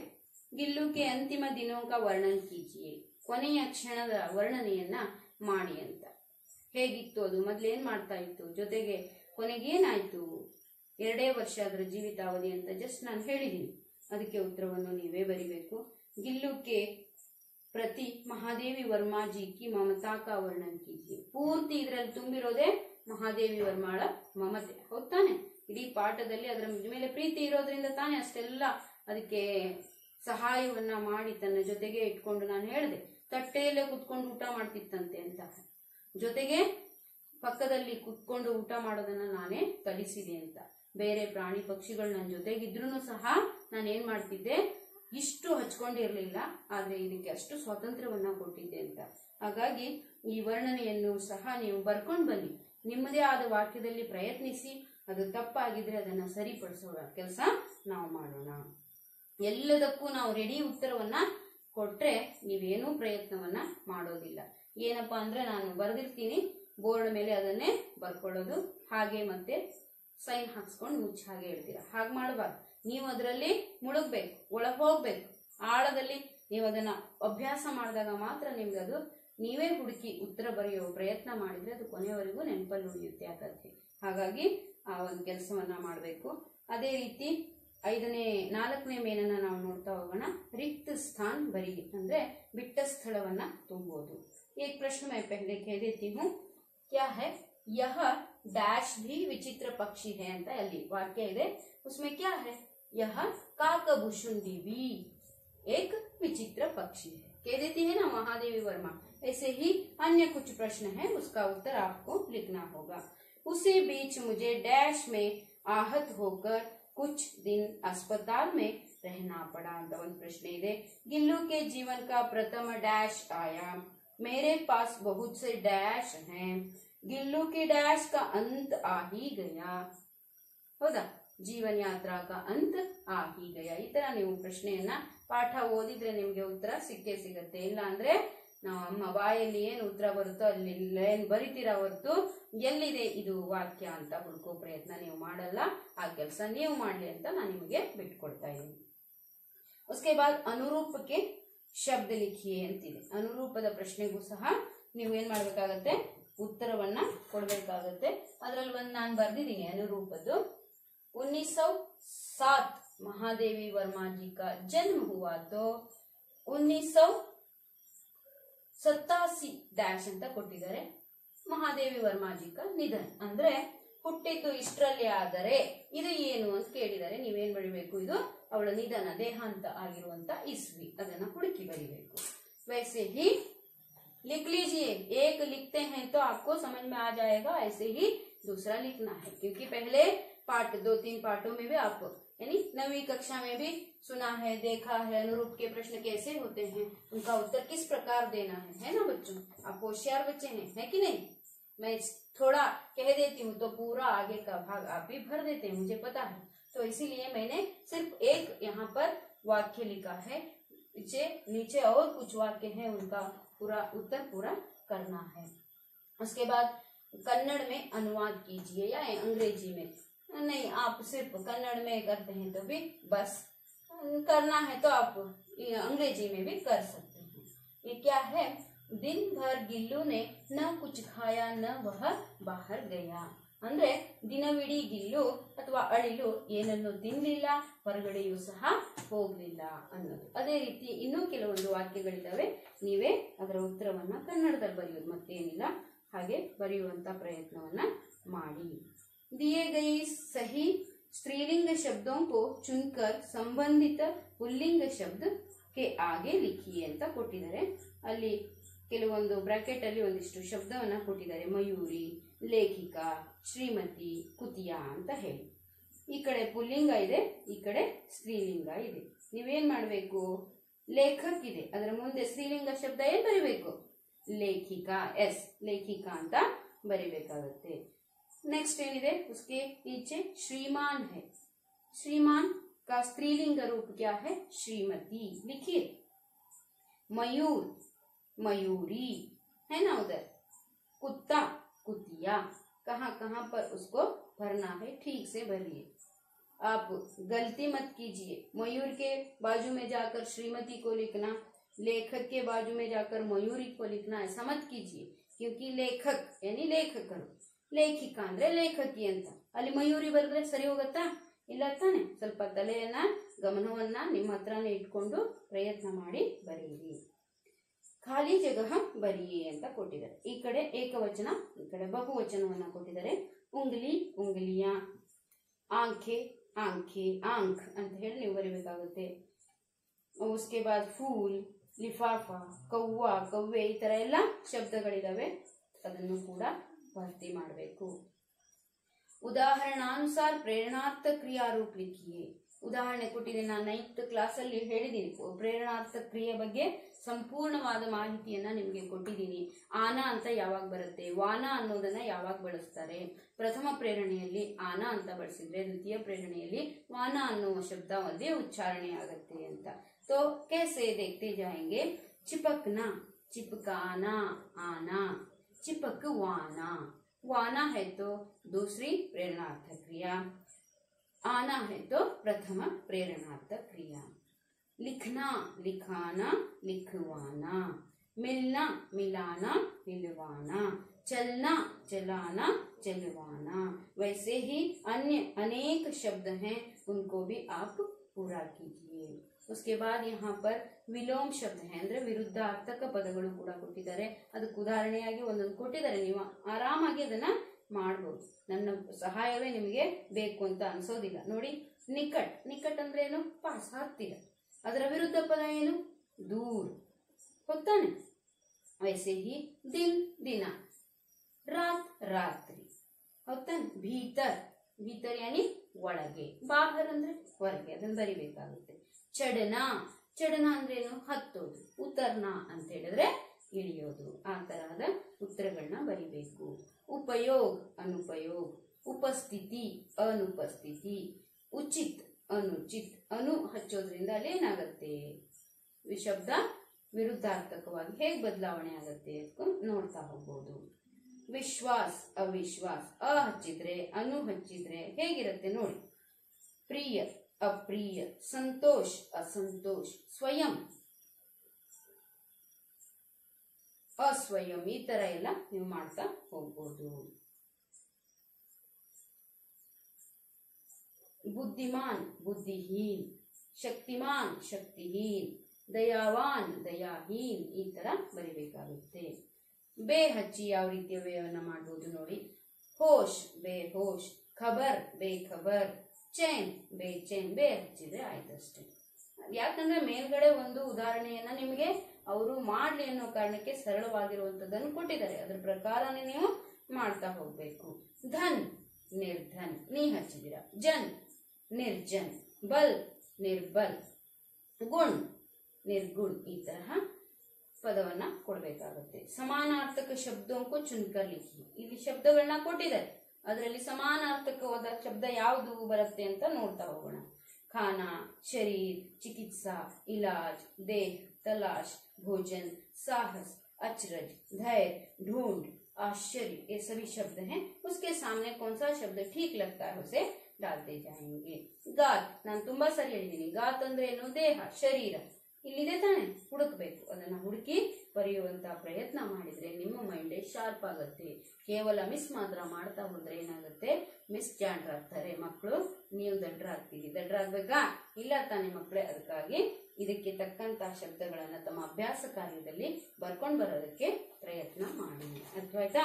ಗಿಲ್ಲು ಕೆ ಅಂತಿಮ ದಿನೋಂ ಕಾ ವರ್ಣನ್ ಕೀಜಿಯೇ, ಕೊನೆಯ ಕ್ಷಣದ ವರ್ಣನೆಯನ್ನ ಮಾಡಿ ಅಂತ. ಹೇಗಿತ್ತು ಅದು, ಮೊದ್ಲೇನ್ ಮಾಡ್ತಾ ಇತ್ತು, ಜೊತೆಗೆ ಕೊನೆಗೇನಾಯ್ತು, 2 ವರ್ಷ ಅದರ ಜೀವಿತಾವಧಿ ಅಂತ ಜಸ್ಟ್ ನಾನು ಹೇಳಿದೀನಿ. ಅದಕ್ಕೆ ಉತ್ತರವನ್ನು ನೀವೇ ಬರಿಬೇಕು. ಗಿಲ್ಲು ಕೆ ಪ್ರತಿ ಮಹಾದೇವಿ ವರ್ಮಾಜಿ ಕಿ ಮಮತಾ ಕಾ ವರ್ಣನ್ ಕೀಜಿಯೇ, ಪೂರ್ತಿ ಇದರಲ್ಲಿ ತುಂಬಿರೋದೇ ಮಹಾದೇವಿ ವರ್ಮಾಳ ಮಮತೆ, ಹೌದ್ ತಾನೆ? ಇಡೀ ಪಾಠದಲ್ಲಿ ಅದರ ಮೇಲೆ ಪ್ರೀತಿ ಇರೋದ್ರಿಂದ ತಾನೇ ಅಷ್ಟೆಲ್ಲ ಅದಕ್ಕೆ ಸಹಾಯವನ್ನ ಮಾಡಿ ತನ್ನ ಜೊತೆಗೆ ಇಟ್ಕೊಂಡು, ನಾನು ಹೇಳಿದೆ ತಟ್ಟೆಯಲ್ಲೇ ಕುತ್ಕೊಂಡು ಊಟ ಮಾಡ್ತಿತ್ತಂತೆ ಅಂತ, ಜೊತೆಗೆ ಪಕ್ಕದಲ್ಲಿ ಕುತ್ಕೊಂಡು ಊಟ ಮಾಡೋದನ್ನ ನಾನೇ ಕಲಿಸಿದೆ ಅಂತ. ಬೇರೆ ಪ್ರಾಣಿ ಪಕ್ಷಿಗಳು ನನ್ನ ಜೊತೆಗಿದ್ರು ಸಹ ನಾನೇನ್ ಮಾಡ್ತಿದ್ದೆ, ಇಷ್ಟು ಹಚ್ಕೊಂಡಿರ್ಲಿಲ್ಲ, ಆದ್ರೆ ಇದಕ್ಕೆ ಅಷ್ಟು ಸ್ವಾತಂತ್ರ್ಯವನ್ನ ಕೊಟ್ಟಿದ್ದೆ ಅಂತ. ಹಾಗಾಗಿ ಈ ವರ್ಣನೆಯನ್ನು ಸಹ ನೀವು ಬರ್ಕೊಂಡು ಬನ್ನಿ, ನಿಮ್ಮದೇ ಆದ ವಾಕ್ಯದಲ್ಲಿ ಪ್ರಯತ್ನಿಸಿ. ಅದು ತಪ್ಪಾಗಿದ್ರೆ ಅದನ್ನ ಸರಿಪಡಿಸೋಣ ಕೆಲಸ ನಾವು ಮಾಡೋಣ. ಎಲ್ಲದಕ್ಕೂ ನಾವು ರೆಡಿ ಉತ್ತರವನ್ನ ಕೊಟ್ರೆ ನೀವೇನೂ ಪ್ರಯತ್ನವನ್ನ ಮಾಡೋದಿಲ್ಲ. ಏನಪ್ಪಾ ಅಂದ್ರೆ ನಾನು ಬರೆದಿರ್ತೀನಿ ಬೋರ್ಡ್ ಮೇಲೆ, ಅದನ್ನೇ ಬರ್ಕೊಳ್ಳೋದು, ಹಾಗೆ ಮತ್ತೆ ಸೈನ್ ಹಾಕ್ಸ್ಕೊಂಡು ಮುಚ್ಚಿ ಹಾಗೆ ಹೇಳ್ತೀರಾ. ಹಾಗೆ ಮಾಡಬಾರ್ದು. ನೀವು ಅದರಲ್ಲಿ ಮುಳುಗ್ಬೇಕು, ಒಳಗೆ ಹೋಗ್ಬೇಕು, ಆಳದಲ್ಲಿ ನೀವು ಅದನ್ನ ಅಭ್ಯಾಸ ಮಾಡಿದಾಗ ಮಾತ್ರ ನಿಮ್ಗೆ ಅದು ನೀವೇ ಹುಡುಕಿ ಉತ್ತರ ಬರೆಯೋ ಪ್ರಯತ್ನ ಮಾಡಿದ್ರೆ ಅದು ಕೊನೆಯವರೆಗೂ ನೆನಪಲ್ಲಿ ಉಳಿಯುತ್ತೆ ಆ ಕಥೆ. ಹಾಗಾಗಿ ಆ ಒಂದು ಕೆಲಸವನ್ನ ಮಾಡಬೇಕು. ಅದೇ ರೀತಿ 4ನೇ ಮೇನನ್ನ ನಾವು ನೋಡ್ತಾ ಹೋಗೋಣ. ರಿಕ್ತ ಸ್ಥಾನ್ ಬರಿ ಅಂದ್ರೆ ಬಿಟ್ಟ ಸ್ಥಳವನ್ನ ತುಂಬೋದು. एक प्रश्न मैं पहले कह देती हूँ, क्या है यह डैश भी विचित्र पक्षी है ಅಂತ ಅಲ್ಲಿ ವಾಕ್ಯ ಇದೆ. उसमें क्या है, यह काकभुशुंडी भी एक विचित्र पक्षी है, कह देती है ना महादेवी वर्मा. ऐसे ही अन्य कुछ प्रश्न है, उसका उत्तर आपको लिखना होगा. उसी बीच मुझे डैश में आहत होकर कुछ दिन अस्पताल में रहना पड़ा ಅಂತ ಒಂದು ಪ್ರಶ್ನೆ ಇದೆ. गिल्लू के जीवन का प्रथम डैश आया, मेरे पास बहुत से डैश हैं, गिल्लू के डैश का अंत आ ही गया. ಹೌದಾ, ಜೀವನ ಯಾತ್ರಾ ಕಾ ಅಂತ್ ಆ ಹಿ ಗಯಾ. ಈ ತರ ನೀವು ಪ್ರಶ್ನೆಯನ್ನ ಪಾಠ ಓದಿದ್ರೆ ನಿಮ್ಗೆ ಉತ್ತರ ಸಿಕ್ಕೇ ಸಿಗತ್ತೆ. ಇಲ್ಲ ಅಂದ್ರೆ ನಮ್ಮ ಬಾಯಲ್ಲಿ ಏನು ಉತ್ತರ ಬರುತ್ತೋ ಅಲ್ಲಿ ಏನ್ ಬರಿತೀರಾ ಹೊರತು ಎಲ್ಲಿದೆ ಇದು ವಾಕ್ಯ ಅಂತ ಹುಡುಕೋ ಪ್ರಯತ್ನ ನೀವು ಮಾಡಲ್ಲ. ಆ ಕೆಲಸ ನೀವು ಮಾಡ್ಲಿ ಅಂತ ನಾನು ನಿಮಗೆ ಬಿಟ್ಕೊಡ್ತಾ ಇದ್ದೀನಿ. उसके बाद ಅನುರೂಪಕ್ಕೆ ಶಬ್ದ ಲಿಖಿಯೇ ಅಂತಿದೆ. ಅನುರೂಪದ ಪ್ರಶ್ನೆಗೂ ಸಹ ನೀವು ಏನ್ ಮಾಡ್ಬೇಕಾಗತ್ತೆ, ಉತ್ತರವನ್ನ ಕೊಡ್ಬೇಕಾಗತ್ತೆ. ಅದ್ರಲ್ಲಿ ಒಂದು ನಾನು ಬರ್ದಿದ್ದೀನಿ ಅನುರೂಪದ್ದು. 1907 महादेवी वर्मा जी का जन्म हुआ तो 1987 डैश ಅಂತ ಕೊಟ್ಟಿದ್ದಾರೆ. ಮಹಾದೇವಿ ವರ್ಮಾಜಿ ಕಾ ನಿಧನ್ ಅಂದ್ರೆ ಹುಟ್ಟಿದ್ದು ಇಷ್ಟರಲ್ಲಿ ಆದರೆ ಇದು ಏನು ಅಂತ ಕೇಳಿದ್ದಾರೆ. ನೀವೇನ್ ಬರೀಬೇಕು, ಇದು ಅವಳ ನಿಧನ ದೇಹಾಂತ ಆಗಿರುವಂತ ಇಸ್ವಿ, ಅದನ್ನ ಹುಡುಕಿ ಬರೀಬೇಕು. वैसे ही लिख लीजिए, एक लिखते हैं तो आपको समझ में आ जाएगा, ऐसे ही दूसरा लिखना है, क्योंकि पहले पाठ 2-3 पाठों में भी आप यानी 9वीं कक्षा में भी सुना है, देखा है अनुरूप के प्रश्न कैसे होते हैं, उनका उत्तर किस प्रकार देना है ना बच्चों? आप होशियार बच्चे हैं, है कि नहीं? मैं थोड़ा कह देती हूँ तो पूरा आगे का भाग आप भी भर देते हैं, मुझे पता है. तो इसीलिए मैंने सिर्फ एक यहाँ पर वाक्य लिखा है, नीचे और कुछ वाक्य हैं, उनका पूरा उत्तर पूरा करना है. उसके बाद कन्नड़ में अनुवाद कीजिए या अंग्रेजी में. नहीं, आप सिर्फ कन्नड़ में करते हैं तो भी बस, करना है तो आप अंग्रेजी में भी कर सकते हैं. ये क्या है, दिन भर गिल्लू ने न कुछ खाया न वह बाहर गया. ಅಂದ್ರೆ ದಿನವಿಡೀ ಗಿಲ್ಲು ಅಥವಾ ಅಳಿಲು ಏನನ್ನು ತಿನ್ನಲಿಲ್ಲ, ಹೊರಗಡೆಯೂ ಸಹ ಹೋಗ್ಲಿಲ್ಲ ಅನ್ನೋದು. ಅದೇ ರೀತಿ ಇನ್ನೂ ಕೆಲವೊಂದು ವಾಕ್ಯಗಳಿದಾವೆ, ನೀವೇ ಅದರ ಉತ್ತರವನ್ನ ಕನ್ನಡದಲ್ಲಿ ಬರೆಯೋದು, ಮತ್ತೇನಿಲ್ಲ. ಹಾಗೆ ಬರೆಯುವಂತ ಪ್ರಯತ್ನವನ್ನ ಮಾಡಿ. दिए गई सही स्त्रीलिंग शब्दों को चुनकर संबंधित पुल्लिंग शब्द के आगे लिखिए ಅಂತ ಕೊಟ್ಟಿದ್ದಾರೆ. ಅಲ್ಲಿ ಕೆಲವೊಂದು ಬ್ರಾಕೆಟ್ ಅಲ್ಲಿ ಒಂದಿಷ್ಟು ಶಬ್ದವನ್ನ ಕೊಟ್ಟಿದ್ದಾರೆ. ಮಯೂರಿ, ಲೇಖಿಕಾ, ಶ್ರೀಮತಿ, ಕುತಿಯಾ ಅಂತ ಹೇಳಿ. ಈ ಕಡೆ ಪುಲ್ಲಿಂಗ ಇದೆ, ಈ ಕಡೆ ಸ್ತ್ರೀಲಿಂಗ ಇದೆ. ನೀವೇನ್ ಮಾಡ್ಬೇಕು, ಲೇಖಕ್ ಇದೆ, ಅದರ ಮುಂದೆ ಸ್ತ್ರೀಲಿಂಗ ಶಬ್ದ ಏನ್ ಬರಿಬೇಕು, ಲೇಖಿಕಾ, ಎಸ್ ಲೇಖಿಕಾ ಅಂತ ಬರಿಬೇಕಾಗುತ್ತೆ. नेक्स्ट ಏನಿದೆ, उसके नीचे श्रीमान है. श्रीमान का स्त्रीलिंग रूप क्या है, श्रीमती. लिखिए. मयूर, मयूरी है ना उधर. कुत्ता, कुतिया. कहाँ कहाँ पर उसको भरना है, ठीक से भरिए. आप गलती मत कीजिए. मयूर के बाजू में जाकर श्रीमती को लिखना, लेखक के बाजू में जाकर मयूरी को लिखना, ऐसा मत कीजिए. क्योंकि लेखक यानी लेखकರು, ಲೇಖಿಕಾ ಅಂದ್ರೆ ಲೇಖಕಿ ಅಂತ. ಅಲ್ಲಿ ಮಯೂರಿ ಬರೆದ್ರೆ ಸರಿ ಹೋಗತ್ತಾ, ಇಲ್ಲ ತಾನೆ. ಸ್ವಲ್ಪ ತಲೆಯನ್ನ ಗಮನವನ್ನ ನಿಮ್ಮ ಹತ್ರನೇ ಇಟ್ಕೊಂಡು ಪ್ರಯತ್ನ ಮಾಡಿ ಬರೆಯಿರಿ. ಖಾಲಿ ಜಗಹ ಬರಿಯೇ ಅಂತ ಕೊಟ್ಟಿದ್ದಾರೆ. ಈ ಕಡೆ ಏಕವಚನ, ಈ ಕಡೆ ಬಹುವಚನವನ್ನ ಕೊಟ್ಟಿದ್ದಾರೆ. ಉಂಗ್ಲಿ, ಉಂಗ್ಲಿಯಾ. ಆಂಖೆ, ಆಂಖೆ, ಆಂಖ್ ಅಂತ ಹೇಳಿ ನೀವು ಬರಿಬೇಕಾಗುತ್ತೆ. ಉಸ್ಕೆ ಬಾದ್ ಫೂಲ್, ಲಿಫಾಫಾ, ಕವ್ವ, ಕವ್ವೆ, ಈ ತರ ಎಲ್ಲ ಶಬ್ದಗಳಿದಾವೆ, ಅದನ್ನು ಕೂಡ ಭರ್ತಿ ಮಾಡಬೇಕು. ಉದಾಹರಣಾನುಸಾರ ಪ್ರೇರಣಾರ್ಥ ಕ್ರಿಯಾರೂಪ ಲಿಖಿಯೇ. ಉದಾಹರಣೆ ಕೊಟ್ಟಿದ್ದೀನಿ, ನಾನು 9th ಕ್ಲಾಸಲ್ಲಿ ಹೇಳಿದ್ದೀನಿ. ಪ್ರೇರಣಾರ್ಥ ಕ್ರಿಯೆ ಬಗ್ಗೆ ಸಂಪೂರ್ಣವಾದ ಮಾಹಿತಿಯನ್ನ ನಿಮಗೆ ಕೊಟ್ಟಿದ್ದೀನಿ. ಆನ ಅಂತ ಯಾವಾಗ ಬರುತ್ತೆ, ವಾನ ಅನ್ನೋದನ್ನ ಯಾವಾಗ ಬಳಸ್ತಾರೆ, ಪ್ರಥಮ ಪ್ರೇರಣೆಯಲ್ಲಿ ಆನ ಅಂತ ಬಳಸಿದ್ರೆ ದ್ವಿತೀಯ ಪ್ರೇರಣೆಯಲ್ಲಿ ವಾನ ಅನ್ನುವ ಶಬ್ದ ಒಂದೇ ಉಚ್ಚಾರಣೆ ಆಗುತ್ತೆ ಅಂತ. तो कैसे देखते जाएंगे. चिपकना, चिपकाना, आना. चिपकवाना, वाना है तो दूसरी प्रेरणार्थक क्रिया, आना है तो प्रथम प्रेरणार्थक क्रिया. लिखना, लिखाना, लिखवाना. मिलना, मिलाना, मिलवाना. चलना, चलाना, चलवाना. वैसे ही अन्य अनेक शब्द हैं, उनको भी आप पूरा कीजिए. उसके बाद यहाँ पर ವಿಲೋಮ ಶಬ್ದ ಅಂದ್ರೆ ವಿರುದ್ಧಾರ್ಥಕ ಪದಗಳು ಕೂಡ ಕೊಟ್ಟಿದ್ದಾರೆ. ಅದಕ್ಕೆ ಉದಾಹರಣೆಯಾಗಿ ಒಂದೊಂದು ಕೊಟ್ಟಿದ್ದಾರೆ, ನೀವು ಆರಾಮಾಗಿ ಅದನ್ನ ಮಾಡಬಹುದು. ನನ್ನ ಸಹಾಯವೇ ನಿಮಗೆ ಬೇಕು ಅಂತ ಅನ್ಸೋದಿಲ್ಲ. ನೋಡಿ, ನಿಕಟ್, ನಿಕಟ್ ಅಂದ್ರೆ ಏನು, ಪಾಸ್, ಹತ್ತಿರ. ಅದರ ವಿರುದ್ಧ ಪದ ಏನು, ದೂರ, ಗೊತ್ತಾನೆ. ವೈಸೆ ಹಿ ದಿನ್, ದಿನ. ರಾತ್, ರಾತ್ರಿ, ಗೊತ್ತಾನೆ. ಭೀತರ್, ಭೀತರ್ ಯಾನಿ ಒಳಗೆ. ಬಾಹರ್ ಅಂದ್ರೆ ಹೊರಗೆ, ಅದನ್ನ ಬರಿಬೇಕಾಗುತ್ತೆ. ಚಡನ, ಚಡನ ಅಂದ್ರೆ ಏನು, ಹತ್ತೋದು. ಉತ್ತರ್ನ ಅಂತ ಹೇಳಿದ್ರೆ ಇಳಿಯೋದು. ಆ ತರಹದ ಉತ್ತರಗಳನ್ನ ಬರಿಬೇಕು. ಉಪಯೋಗ, ಅನುಪಯೋಗ. ಉಪಸ್ಥಿತಿ, ಅನುಪಸ್ಥಿತಿ. ಉಚಿತ್, ಅನುಚಿತ್. ಅನು ಹಚ್ಚೋದ್ರಿಂದ ಅಲ್ಲಿ ಏನಾಗತ್ತೆ, ಶಬ್ದ ವಿರುದ್ಧಾರ್ಥಕವಾಗಿ ಹೇಗೆ ಬದಲಾವಣೆ ಆಗತ್ತೆ ಅಂತ ನೋಡ್ತಾ ಹೋಗ್ಬೋದು. ವಿಶ್ವಾಸ್, ಅವಿಶ್ವಾಸ್. ಅ ಹಚ್ಚಿದ್ರೆ ಅನು ಹಚ್ಚಿದ್ರೆ ಹೇಗಿರುತ್ತೆ ನೋಡಿ. ಪ್ರಿಯ, ಅಪ್ರಿಯ. ಸಂತೋಷ್, ಅಸಂತೋಷ್. ಸ್ವಯಂ, ಅಸ್ವಯಂ. ಈ ತರ ಎಲ್ಲ ನೀವು ಮಾಡ್ತಾ ಹೋಗ್ಬೋದು. ಬುದ್ಧಿಮಾನ್, ಬುದ್ಧಿಹೀನ್. ಶಕ್ತಿಮಾನ್, ಶಕ್ತಿಹೀನ್. ದಯಾವಾನ್, ದಯಾಹೀನ್. ಈ ತರ ಬರಿಬೇಕಾಗುತ್ತೆ. ಬೇ ಹಚ್ಚಿ ಯಾವ ರೀತಿಯ ವ್ಯಯವನ್ನ ಮಾಡಬಹುದು ನೋಡಿ. ಹೋಶ್, ಬೇಹೋಶ್. ಖಬರ್, ಬೇಖಬರ್. ಚೈನ್, ಬೇಚೈನ್. ಬೇ ಹಚ್ಚಿದ್ರೆ ಆಯ್ತಷ್ಟೇ. ಯಾಕಂದ್ರೆ ಮೇಲ್ಗಡೆ ಒಂದು ಉದಾಹರಣೆಯನ್ನ ನಿಮಗೆ ಅವರು ಮಾಡ್ಲಿ ಅನ್ನೋ ಕಾರಣಕ್ಕೆ ಸರಳವಾಗಿರುವಂತದ್ದನ್ನು ಕೊಟ್ಟಿದ್ದಾರೆ, ಅದ್ರ ಪ್ರಕಾರನೇ ನೀವು ಮಾಡ್ತಾ ಹೋಗ್ಬೇಕು. ಧನ್, ನಿರ್ಧನ್. ನೀ ಹಚ್ಚಿದಿರ. ಜನ್, ನಿರ್ಜನ್. ಬಲ್, ನಿರ್ಬಲ್. ಗುಣ್, ನಿರ್ಗುಣ್. ಈ ತರಹ ಪದವನ್ನ ಕೊಡ್ಬೇಕಾಗುತ್ತೆ. ಸಮಾನಾರ್ಥಕ ಶಬ್ದಕ್ಕೂ ಚುನ್ಕರ್ ಲಿಖಿ. ಇಲ್ಲಿ ಶಬ್ದಗಳನ್ನ ಕೊಟ್ಟಿದ್ದಾರೆ, ಅದರಲ್ಲಿ ಸಮಾನಾರ್ಥಕವಾದ ಶಬ್ದ ಯಾವುದು ಬರುತ್ತೆ ಅಂತ ನೋಡ್ತಾ ಹೋಗೋಣ. ಖಾನಾ, ಶರೀರ್, ಚಿಕಿತ್ಸಾ, ಇಲಾಜ್, ದೇಹ್, तलाश, भोजन, साहस, अचरज, धैर्य, ढूंढ, आश्चर्य, ये सभी शब्द हैं. उसके सामने कौन सा शब्द ठीक लगता है उसे डालते जाएंगे. गात, ನಾನು ತುಂಬಾ ಸರಿ ಹೇಳಿದ್ದೀನಿ. ಗಾತ್ ಅಂದ್ರೆ ಏನು, ದೇಹ, ಶರೀರ. ಇಲ್ಲಿದೆ ತಾನೆ, ಹುಡುಕ್ಬೇಕು. ಅದನ್ನ ಹುಡುಕಿ ಬರೆಯುವಂತ ಪ್ರಯತ್ನ ಮಾಡಿದ್ರೆ ನಿಮ್ಮ ಮೈಂಡ್ ಶಾರ್ಪ್ ಆಗುತ್ತೆ. ಕೇವಲ ಮಿಸ್ ಮಾತ್ರ ಮಾಡ್ತಾ ಹೋದ್ರೆ ಏನಾಗುತ್ತೆ, ಮಿಸ್ ಜಾಣರಾಗ್ತಾರೆ ಮಕ್ಕಳು, ನೀವು ದಡ್ಡರಾಗ್ತೀವಿ. ದಡ್ಡರಾಗ್ಬೇಕಾ? ಇಲ್ಲ ತಾನೆ ಮಕ್ಕಳೇ. ಅದಕ್ಕಾಗಿ ಇದಕ್ಕೆ ತಕ್ಕಂತ ಶಬ್ದಗಳನ್ನ ತಮ್ಮ ಅಭ್ಯಾಸ ಕಾರ್ಯದಲ್ಲಿ ಬರ್ಕೊಂಡು ಬರೋದಕ್ಕೆ ಪ್ರಯತ್ನ ಮಾಡಿ. ಅರ್ಥವಾಯ್ತಾ?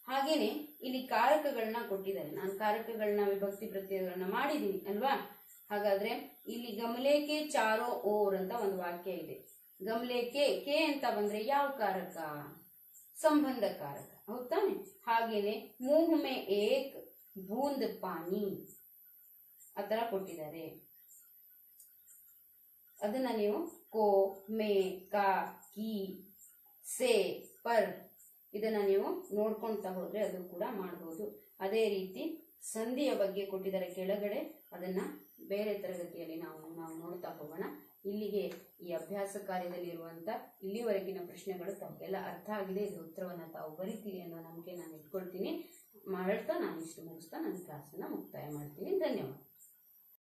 ಹಾಗೇನೆ ಇಲ್ಲಿ ಕಾರಕಗಳನ್ನ ಕೊಟ್ಟಿದ್ದಾರೆ. ನಾನು ಕಾರಕಗಳನ್ನ ವಿಭಕ್ತಿ ಪ್ರತ್ಯಯಗಳನ್ನ ಮಾಡಿದೀನಿ ಅಲ್ವಾ? ಹಾಗಾದ್ರೆ ಇಲ್ಲಿ ಗಮಲೇಕೆ ಚಾರೋ ಓರ್ ಅಂತ ಒಂದು ವಾಕ್ಯ ಇದೆ. ಗಮಲೇಕೆ ಕೆ ಅಂತ ಬಂದ್ರೆ ಯಾವ ಕಾರಕ? ಸಂಬಂಧ ಕಾರಕ, ಹೌದಾನೆ? ಹಾಗೇನೆ ಮೂಹ್ ಮೇ ಏಕ್ ಬೂಂದ್ ಪಾನಿ ಆತರ ಕೊಟ್ಟಿದ್ದಾರೆ. ಅದನ್ನ ನೀವು ಕೋ, ಮೇ, ಕಾ, ಕಿ, ಸೆ, ಪರ್ ಇದನ್ನ ನೀವು ನೋಡ್ಕೊಂತ ಹೋದ್ರೆ ಅದು ಕೂಡ ಮಾಡಬಹುದು. ಅದೇ ರೀತಿ ಸಂಧಿಯ ಬಗ್ಗೆ ಕೊಟ್ಟಿದ್ದಾರೆ ಕೆಳಗಡೆ, ಅದನ್ನ ಬೇರೆ ತರಗತಿಯಲ್ಲಿ ನಾವು ನೋಡ್ತಾ ಹೋಗೋಣ. ಇಲ್ಲಿಗೆ ಈ ಅಭ್ಯಾಸ ಕಾರ್ಯದಲ್ಲಿ ಇರುವಂತ ಇಲ್ಲಿವರೆಗಿನ ಪ್ರಶ್ನೆಗಳು ತಮಗೆಲ್ಲ ಅರ್ಥ ಆಗಿದೆ. ಇದರ ಉತ್ತರವನ್ನ ತಾವು ಬರೀತೀರಿ ಅನ್ನೋ ನಂಬಿಕೆ ನಾನು ಇಟ್ಕೊಳ್ತೀನಿ. ಮಾಡ್ತಾ ನಾನು ಇಷ್ಟು ಮುಗಿಸ್ತಾ ನನ್ನ ಕ್ಲಾಸನ್ನ ಮುಕ್ತಾಯ ಮಾಡ್ತೀನಿ. ಧನ್ಯವಾದ.